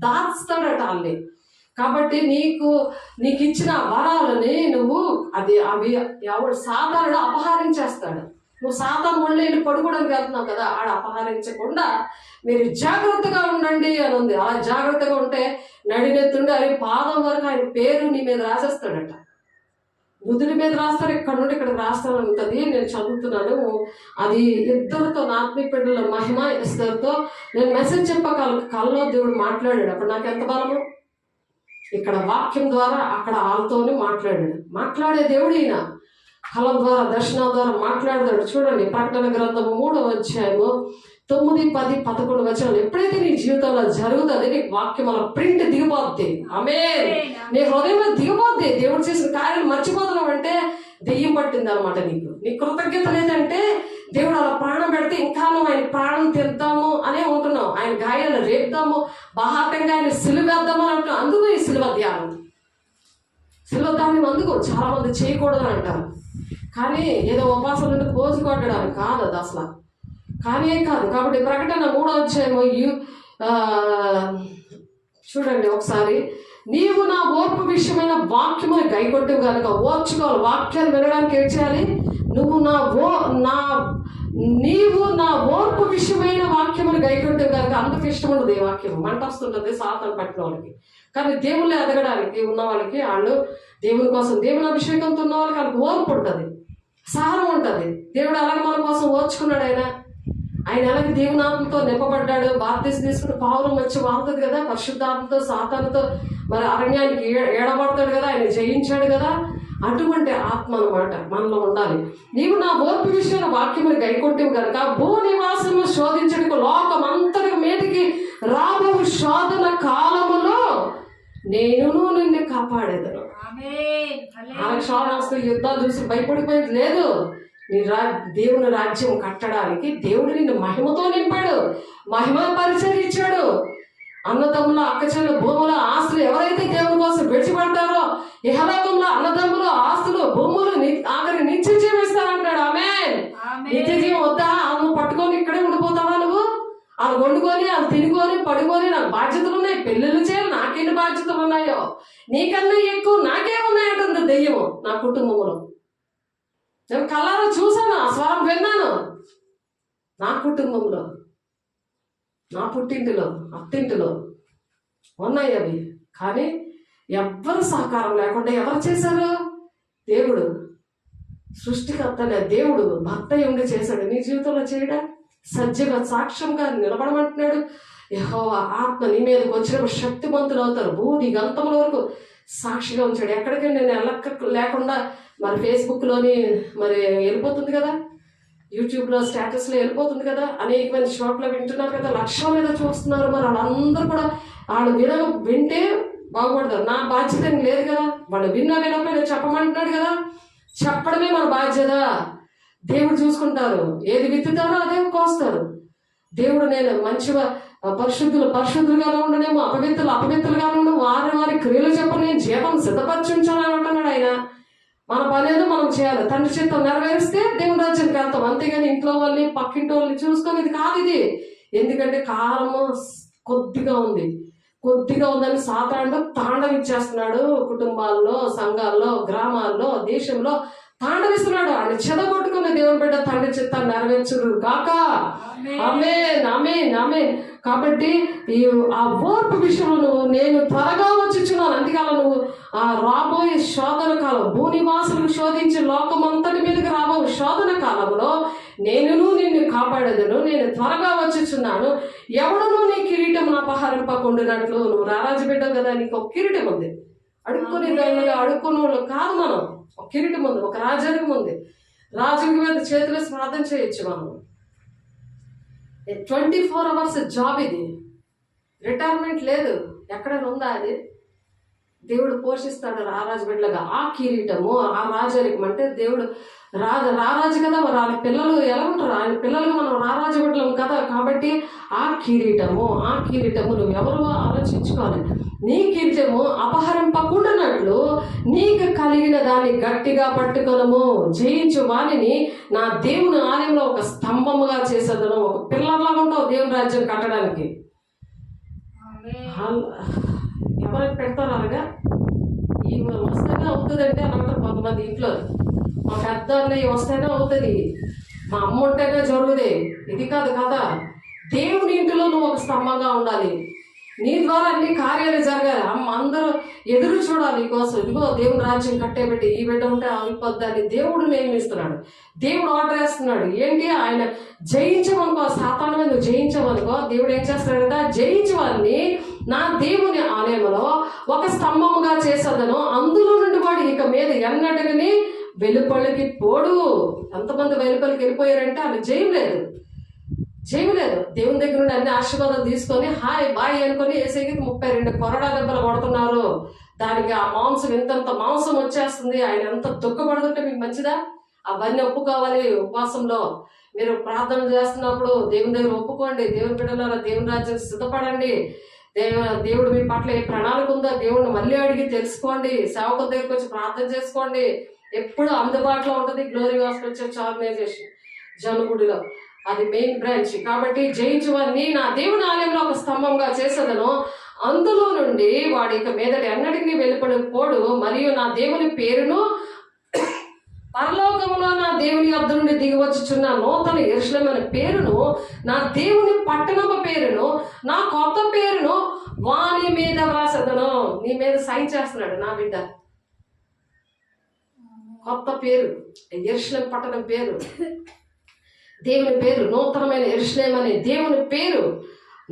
[SPEAKER 1] దాస్తాడట వాళ్ళని. కాబట్టి నీకు ఇచ్చిన వరాలని నువ్వు అవి ఎవడు సాతానుడు అపహరించేస్తాడు. నువ్వు సాతాను ఒళ్ళేని పడుకోవడానికి వెళ్తున్నావు కదా, ఆడ అపహరించకుండా మీరు జాగ్రత్తగా ఉండండి అని ఉంది. అలా జాగ్రత్తగా ఉంటే నడినెత్తుండి అది పాదం వరకు ఆయన పేరు నీ మీద రాసేస్తాడట. బుద్ధుడి మీద రాస్తారు, ఇక్కడ నుండి ఇక్కడికి రాస్తాను ఉంటుంది. నేను చదువుతున్నాను. అది ఇద్దరితో, నా ఆత్మీయ బిడ్డల మహిమ ఇద్దరితో నేను మెసేజ్ కల్లో దేవుడు మాట్లాడాడు. అప్పుడు నాకు ఎంత బలము. ఇక్కడ వాక్యం ద్వారా అక్కడ వాళ్ళతోనే మాట్లాడే దేవుడు ఈయన. కళ ద్వారా, దర్శనాల ద్వారా మాట్లాడతాడు. చూడండి, ప్రకటన గ్రంథము 3వ అధ్యాయము 9, 10, 11 వచనాలు. ఎప్పుడైతే నీ జీవితంలో జరుగుతుంది, నీ వాక్యం అలా ప్రింట్ దిగిపోద్ది. ఆమేన్. నీ హృదయంలో దిగిపోద్ది. దేవుడు చేసిన కార్యాలు మర్చిపోతున్నావు అంటే దెయ్యం పట్టింది అనమాట. నీ కృతజ్ఞత లేదంటే దేవుడు అలా ప్రాణం పెడితే ఇంకా నువ్వు ఆయన ప్రాణం తిద్దాము అనే ఉంటున్నావు. ఆయన గాయాలు రేపుదాము, బాహాటంగా ఆయన సిలువేద్దాము అని అంటున్నావు. అందుకు ఈ సిలువ ధ్యానం, సిలువ ధ్యానం అందుకు చాలా మంది చేయకూడదు అంటారు. కానీ ఏదో ఉపాసం నుండి పోజు కొట్టడానికి కాదు అది అసలు, కానీ కాదు. కాబట్టి ప్రకటన 3వ అధ్యాయము చూడండి ఒకసారి. నీవు నా ఓర్పు విషయమైన వాక్యముని గైకొట్టేవి కనుక ఓర్చుకోవాలి. వాక్యాలు వినడానికి ఏం చేయాలి? నీవు నా ఓర్పు విషయమైన వాక్యముని గైకొట్టేవి కనుక. అందుకు ఇష్టం ఉండదు ఈ వాక్యం, మంట వస్తుంటుంది సాతాను పట్టిన వాళ్ళకి. కానీ దేవుళ్ళు ఎదగడానికి ఉన్న వాళ్ళకి, వాళ్ళు దేవుని కోసం, దేవుని అభిషేకంతో ఉన్న వాళ్ళకి వాళ్ళకి ఓర్పు ఉంటుంది, సహనం ఉంటుంది. దేవుడు అలాగే మన కోసం ఓర్చుకున్నాడు. ఆయన అలాగే దేవుని ఆత్మతో నింపబడ్డాడు. బాప్తిసం తీసుకుని పావురం వచ్చి వాళ్తుంది కదా, పరిశుద్ధాత్మతో సాతానుతో మరి అరణ్యానికి ఏడబడతాడు కదా, ఆయన జయించాడు కదా. అటువంటి ఆత్మ అన్నమాట మనలో ఉండాలి. నీవు నా ఓర్పు విషయంలో వాక్యములు గైకొట్టేవి కనుక భూ నివాసము శోధించడానికి లోకమంతటి మీదకి రాబో శోధన కాలములో నేను నిన్ను కాపాడేదను. శోధన యుద్ధాలు చూసి భయపడిపోయేది లేదు. దేవుని రాజ్యం కట్టడానికి దేవుడు నిన్ను మహిమతో నింపాడు, మహిమ పరిచయం ఇచ్చాడు. అన్నదమ్ముల, అక్కచెల్ల, భూముల, ఆస్తులు ఎవరైతే దేవుని కోసం విడిచిపడతారో ఇహలోకంలో అన్నదమ్ములు, ఆస్తులు, భూములు ఆఖరి నిత్య జీవం ఇస్తానంటాడు. ఆమేన్. నిత్య జీవం వద్దా? నువ్వు పట్టుకొని ఇక్కడే ఉండిపోతావా? నువ్వు వాళ్ళు వండుకొని, వాళ్ళు తినుకొని, పడుకొని, నాకు బాధ్యతలు ఉన్నాయి, పెళ్ళిళ్ళు చేయాలి, నాకెన్ని బాధ్యతలు ఉన్నాయో, నీకన్నా ఎక్కువ నాకే ఉన్నాయంటుంది దెయ్యము నా కుటుంబంలో. నేను కళ్ళారా చూశాను, ఆ స్వరం విన్నాను. నా కుటుంబంలో, నా పుట్టింటిలో, అత్తింటిలో ఉన్నాయి అవి. కానీ ఎవ్వరు సహకారం లేకుండా ఎవరు చేశారు? దేవుడు, సృష్టికర్తనే దేవుడు భర్త ఉండి చేశాడు. నీ జీవితంలో చేయడా? సజీవ సాక్ష్యంగా నిలబడమంటున్నాడు. యెహోవా ఆత్మ నీ మీదకి వచ్చినప్పుడు శక్తివంతులు అవుతారు. భూమి గంతముల వరకు సాక్షిగా ఉంచాడు. ఎక్కడికి నేను లేకుండా మరి ఫేస్బుక్లోని మరి వెళ్ళిపోతుంది కదా, యూట్యూబ్లో స్టేటస్లో వెళ్ళిపోతుంది కదా, అనేకమైన చోట్ల వింటున్నారు కదా, లక్షల మీద చూస్తున్నారు. మరి వాళ్ళందరూ కూడా వాళ్ళు వింటే బాగుపడతారు. నా బాధ్యత ఏం లేదు కదా, వాళ్ళు వినకపోయినా చెప్పమంటున్నాడు కదా. చెప్పడమే మన బాధ్యత. దేవుడు చూసుకుంటారు. ఏది విత్తుతారో అదే కోస్తారు. దేవుడు నేను మంచిగా పరిశుద్ధులుగానే ఉండనేమో, అపవిత్రులుగానే ఉండు, వారి క్రియలు చెప్పని నేను జీవం సిద్ధపరచుంచాలని అంటున్నాడు ఆయన. మన పని ఏదో మనం చేయాలి. తండ్రి చిత్తం నెరవేరిస్తే దేవుని రాజ్యానికి వెళ్తాం. అంతేగాని ఇంట్లో వాళ్ళని పక్కింటి వాళ్ళని చూసుకొని ఇది కాదు ఇది. ఎందుకంటే కాలము కొద్దిగా ఉందని సాతానుడు తాండవిచ్చేస్తున్నాడు. కుటుంబాల్లో, సంఘాల్లో, గ్రామాల్లో, దేశంలో తాండవిస్తున్నాడు. ఆయన చెదగొట్టుకున్న దేవుని బిడ్డ తండ్రి చిత్తాన్ని నెరవేర్చుడు కాక. ఆమేన్, ఆమేన్, ఆమేన్. కాబట్టి ఆ ఓర్పు విషయంలో నేను త్వరగా వచ్చుచున్నాను. అందుకలా నువ్వు ఆ రాబోయే శోధన కాలం, భూనివాసులకు శోధించి లోకమంతటి మీదకి రాబోయే శోధన కాలంలో నిన్ను కాపాడేదను, నేను త్వరగా వచ్చుచున్నాను. ఎవడను నీ కిరీటం అపహరింపకుండినట్లు. నువ్వు రారాజు బిడ్డవు కదా, నీకు ఒక కిరీటం ఉంది. అడుక్కునే వాళ్ళు కాదు మనం. ఒక కిరీటం ఉంది, ఒక రాజానికి ఉంది. రాజుకి మీద చేతులు ప్రార్థన చేయొచ్చు మనం. 24 hours జాబ్ ఇది. రిటైర్మెంట్ లేదు. ఎక్కడైనా ఉందా అది? దేవుడు పోషిస్తాడు రారాజు బిడ్డలుగా. ఆ కిరీటము, ఆ రాజరికం అంటే దేవుడు రారాజు కదా. మరి ఆయన పిల్లలు ఎలా ఉంటారు? ఆయన పిల్లలు మనం రారాజు బిడ్డలం కదా. కాబట్టి ఆ కిరీటము నువ్వు ఎవరు ఆలోచించుకోవాలి. నీ కిరీటము అపహరింపకుండానట్లు నీకు కలిగిన దాన్ని గట్టిగా పట్టుకొనము. జయించు వాణిని నా దేవుని ఆలయంలో ఒక స్తంభముగా చేసేదను. ఒక పిల్లర్లాగా ఉంటావు దేవుని రాజ్యం కట్టడానికి. ఎవరికి పెడతారు అలాగా? ఈ వస్తేనే అవుతుందంటే అలా కొంతమంది ఇంట్లో. మా పెద్ద అన్నయ్య వస్తేనే అవుతుంది, మా అమ్మ ఉంటేనే జరుగుతుంది. ఇది కాదు కదా. దేవుని ఇంటిలో నువ్వు ఒక స్తంభంగా ఉండాలి. నీ ద్వారా అన్ని కార్యాలు జరగాలి. అందరూ ఎదురు చూడాలి నీకోసం. ఇదిగో దేవుని రాజ్యం కట్టేబెట్టి ఈ బిడ్డ ఉంటే అయిపోద్దని దేవుడు నియమిస్తున్నాడు. దేవుడు ఆర్డర్ వేస్తున్నాడు. ఏంటి? ఆయన జయించమనుకో, సాతాను మీద జయించమనుకో, దేవుడు ఏం చేస్తాడంట? జయించవాన్ని నా దేవుని ఆలయంలో ఒక స్తంభముగా చేసేదను. అందులో నుండి వాడు ఇక మీద ఎన్నటికని వెలుపలికి పోడు. ఎంతమంది వెలుపలికి వెళ్ళిపోయారంటే వాళ్ళు జయం లేదు. దేవుని దగ్గర నుండి అన్ని ఆశీర్వాదాలు తీసుకొని హాయ్ బాయ్ అనుకొని ఏసైకి 32 కొరడా దెబ్బలు కొడుతున్నారు. దానికి ఆ మాంసం ఎంతంత మాంసం వచ్చేస్తుంది. ఆయన ఎంత దుఃఖపడుతుంటే మీకు మంచిదా? అవన్నీ ఒప్పుకోవాలి. ఉపవాసంలో మీరు ప్రార్థన చేస్తున్నప్పుడు దేవుని దగ్గర ఒప్పుకోండి. దేవుని బిడ్డలారా, దేవుని రాజ్యం సిద్ధపడండి. దేవుడు మీ పట్ల ఏ ప్రణాళిక ఉందో దేవుడిని మళ్ళీ అడిగి తెలుసుకోండి. సేవకుల దగ్గరికి వచ్చి ప్రార్థన చేసుకోండి. ఎప్పుడు అందుబాటులో ఉంటుంది గ్లోరీ గాస్పెల్ చర్చ్ ఆర్గనైజేషన్ జనగుడిలో. అది మెయిన్ బ్రాంచ్. కాబట్టి జయించువారిని నా దేవుని ఆలయంలో ఒక స్తంభంగా చేసేదను. అందులో నుండి వాడి ఇక మీదటి ఎన్నటికీ వెళ్ళిపోడు. మరియు నా దేవుని పేరును పరలోకములో నా దేవుని వద్ద నుండి దిగి వచ్చుచున్న నూతన యెరూషలేము అనే పేరును, నా దేవుని పట్టణము పేరును, నా కొత్త పేరును వాని మీద వ్రాసేదను. నీ మీద సైన్ చేస్తున్నాడు నా బిడ్డ. కొత్త పేరు, యెరూషలేము పట్టణం పేరు, దేవుని పేరు, నూతనమైన యెరూషలేము అనే దేవుని పేరు,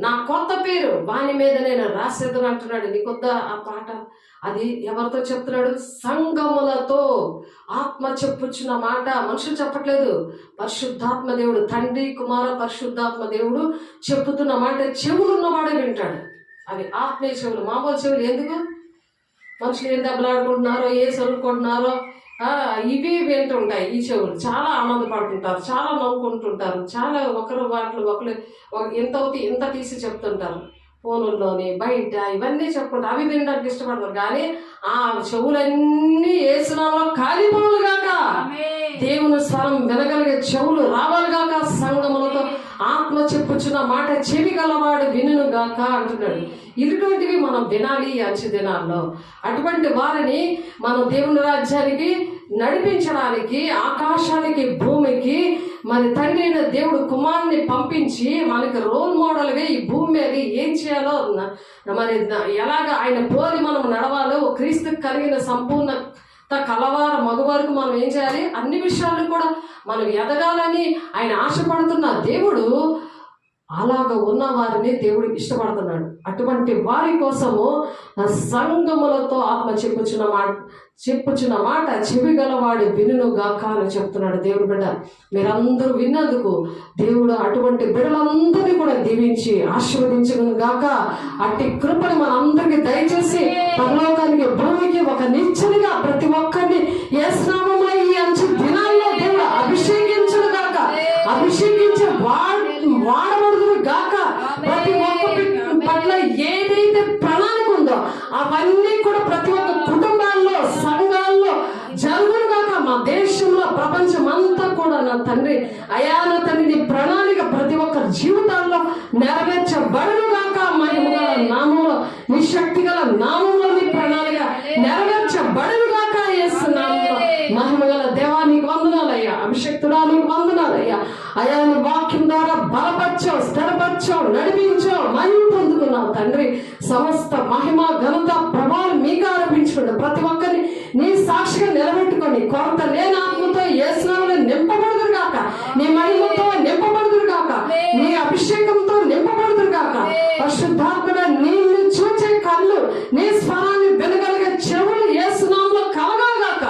[SPEAKER 1] నా కొత్త పేరు వాని మీద నేను రాసేదను అంటున్నాడు. నీకొద్ద ఆ పాట? అది ఎవరితో చెప్తున్నాడు? సంగములతో. ఆత్మ చెప్పుచున్న మాట మనుషులు చెప్పట్లేదు. పరిశుద్ధాత్మ దేవుడు, తండ్రి కుమార పరిశుద్ధాత్మ దేవుడు చెప్పుతున్న మాట చెవులున్నవాడే వింటాడు. అవి ఆత్మీయ చెవులు. మామూలు చెవులు ఎందుకు? మనుషులు ఏం దెబ్బలాడుకుంటున్నారో, ఏ చదువుకుంటున్నారో ఇవి వింటుంటాయి. ఈ చెవులు చాలా ఆనందపడుతుంటారు, చాలా నవ్వుకుంటుంటారు, చాలా ఒకరు ఎంత అవుతాయి ఎంత తీసి చెప్తుంటారు. ఫోనుల్లోని బయట ఇవన్నీ చెప్పుకుంటారు. అవి వినడానికి ఇష్టపడతారు. కానీ ఆ చెవులన్నీ యేసునామములో కాలిపోవులు గాక. దేవుని స్వరం వినగలిగే చెవులు రావాలి గాక. సంగములతో ఆత్మ చెప్పుచున్న మాట చెవి గలవాడు వినును గాక అంటున్నాడు. ఇటువంటివి మనం వినాలి అంచు దినాల్లో. అటువంటి వారిని మనం దేవుని రాజ్యానికి నడిపించడానికి, ఆకాశానికి భూమికి మరి తండ్రి అయిన దేవుడు కుమారుని పంపించి మనకి రోల్ మోడల్గా ఈ భూమి మీద ఏం చేయాలో మరి ఎలాగ ఆయన పోలి మనం నడవాలో క్రీస్తుకు కలిగిన సంపూర్ణ కలవార మగవారికి మనం ఏం చేయాలి, అన్ని విషయాలు కూడా మనం ఎదగాలని ఆయన ఆశపడుతున్న దేవుడు అలాగ ఉన్న వారిని దేవుడు ఇష్టపడుతున్నాడు. అటువంటి వారి కోసము సంగములతో ఆత్మ చెప్పుచున్న మాట చెవి గలవాడు వినును గాక అని చెప్తున్నాడు. దేవుడు బిడ్డ మీరందరూ విన్నందుకు దేవుడు అటువంటి బిడ్డలందరినీ కూడా దీవించి ఆశీర్వదించును గాక. అట్టి కృపను మనందరికీ దయచేసి పరలోకానికి భూమికి ఒక నిత్యునిగా ప్రతి ఒక్కరిని యేసునామములో ఈ అంచు దినాల్లో దేవుడు అభిషేకించును గాక. అభిషేకించే వాడబడుదురు గాక. ప్రతి ఒక్క పట్ల ఏదైతే ప్రణాళిక ఉందో అవన్నీ కూడా ప్రతి ఒక్క కుటుంబాల్లో సంఘాల్లో జరుగును గాక. మా దేశంలో ప్రపంచం అంతా కూడా నా తండ్రి నా తండ్రి నీ ప్రణాళిక ప్రతి ఒక్క జీవితాల్లో నెరవేర్చబడును గాక. మహిమ గల నామంలో నీ శక్తి గల నామంలో నీ ప్రణాళిక నెరవేర్చబడును గాక. యేసు నామంలో మహిమ గల దేవానికి వందనాలయ్యా. అభిషక్తురానికి వందనాలయ్యా. అయా నీ వాక్యం ద్వారా బలపరచావు, స్థిరపరచావు, నడిపించావు, మహిమ పొందుకున్నావు తండ్రి. సమస్త మహిమ ఘనత ప్రభావం మీకు ఆరోపించుకుంటా ప్రతి ఒక్కరిని నీ సాక్షిగా నిలబెట్టుకొని కొరత లేని ఆత్మతో యేసునామములో నింపబడుదురు గాక. నీ మహిమతో నింపబడుదురు గాక. నీ అభిషేకంతో నింపబడుదురు గాక. పరిశుద్ధాత్మగా నిన్ను చూచే కళ్ళు, నీ స్వరాన్ని వినగలిగే చెవులు యేసునామములో కలగాక.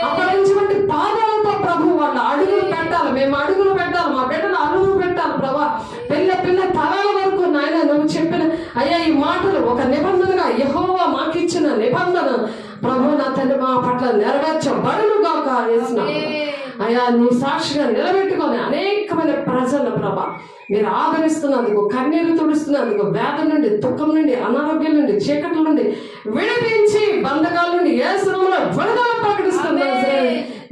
[SPEAKER 1] అపరించినటువంటి పాదాలతో ప్రభు వాళ్ళ అడుగులు పెట్టాలి. మేము అడుగులు పెట్టాలి. మా బిడ్డలు అడుగులు పెట్టాలి ప్రభా. పిల్ల తరాల వరకు నాయన నువ్వు చెప్పిన అయ్యా ఈ మాటలు ఒక నిబంధనగా యెహోవా మాకిచ్చిన నిబంధన ప్రభు నా తండ్రి మా పట్ల నెరవేర్చబడును గాక. అయ్యా నీ సాక్షిగా నిలబెట్టుకొని అనేకమైన ప్రజల ప్రభా మీరు ఆదరిస్తున్నందుకు, కన్నీరు తుడుస్తున్నందుకు, వేదన నుండి, దుఃఖం నుండి, అనారోగ్యం నుండి, చీకట్ల నుండి విడిపించి బంధకాల నుండి యేసునామములో విడుదల ప్రకటిస్తున్నారు.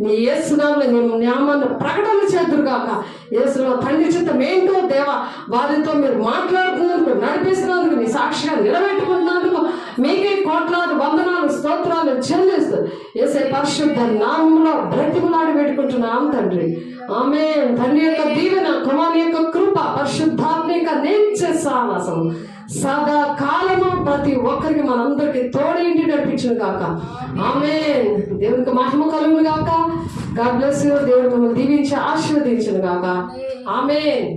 [SPEAKER 1] నీ యేసునామములో నీ నామాన్ని ప్రకటన చేద్దురుగాక. యేసులో తండ్రి చిత్తం ఏంటో దేవా వారితో మీరు మాట్లాడుతున్నందుకు, నడిపిస్తున్నందుకు, నీ సాక్షిగా నిలబెట్టుకున్నందుకు మీకే కోట్లాది వందనాలు స్తోత్రాలు చెల్లిస్తూ యేసే పరిశుద్ధ నామములో బ్రతిమలాడి పెట్టుకుంటున్నాం తండ్రి. ఆమేన్. తండ్రి యొక్క దీవెన, కుమారుని యొక్క కృప, పరిశుద్ధాత్మ యొక్క నిత్య సహవాసం సదా కాలము ప్రతి ఒక్కరికి మనందరికి తోడు ఇంటి నడిపించును గాక. ఆమేన్. దేవునికి మహిమ కలుగును గాక. God bless you. దేవుడు మిమ్మల్ని దీవించి ఆశీర్వదించును గాక. ఆమేన్.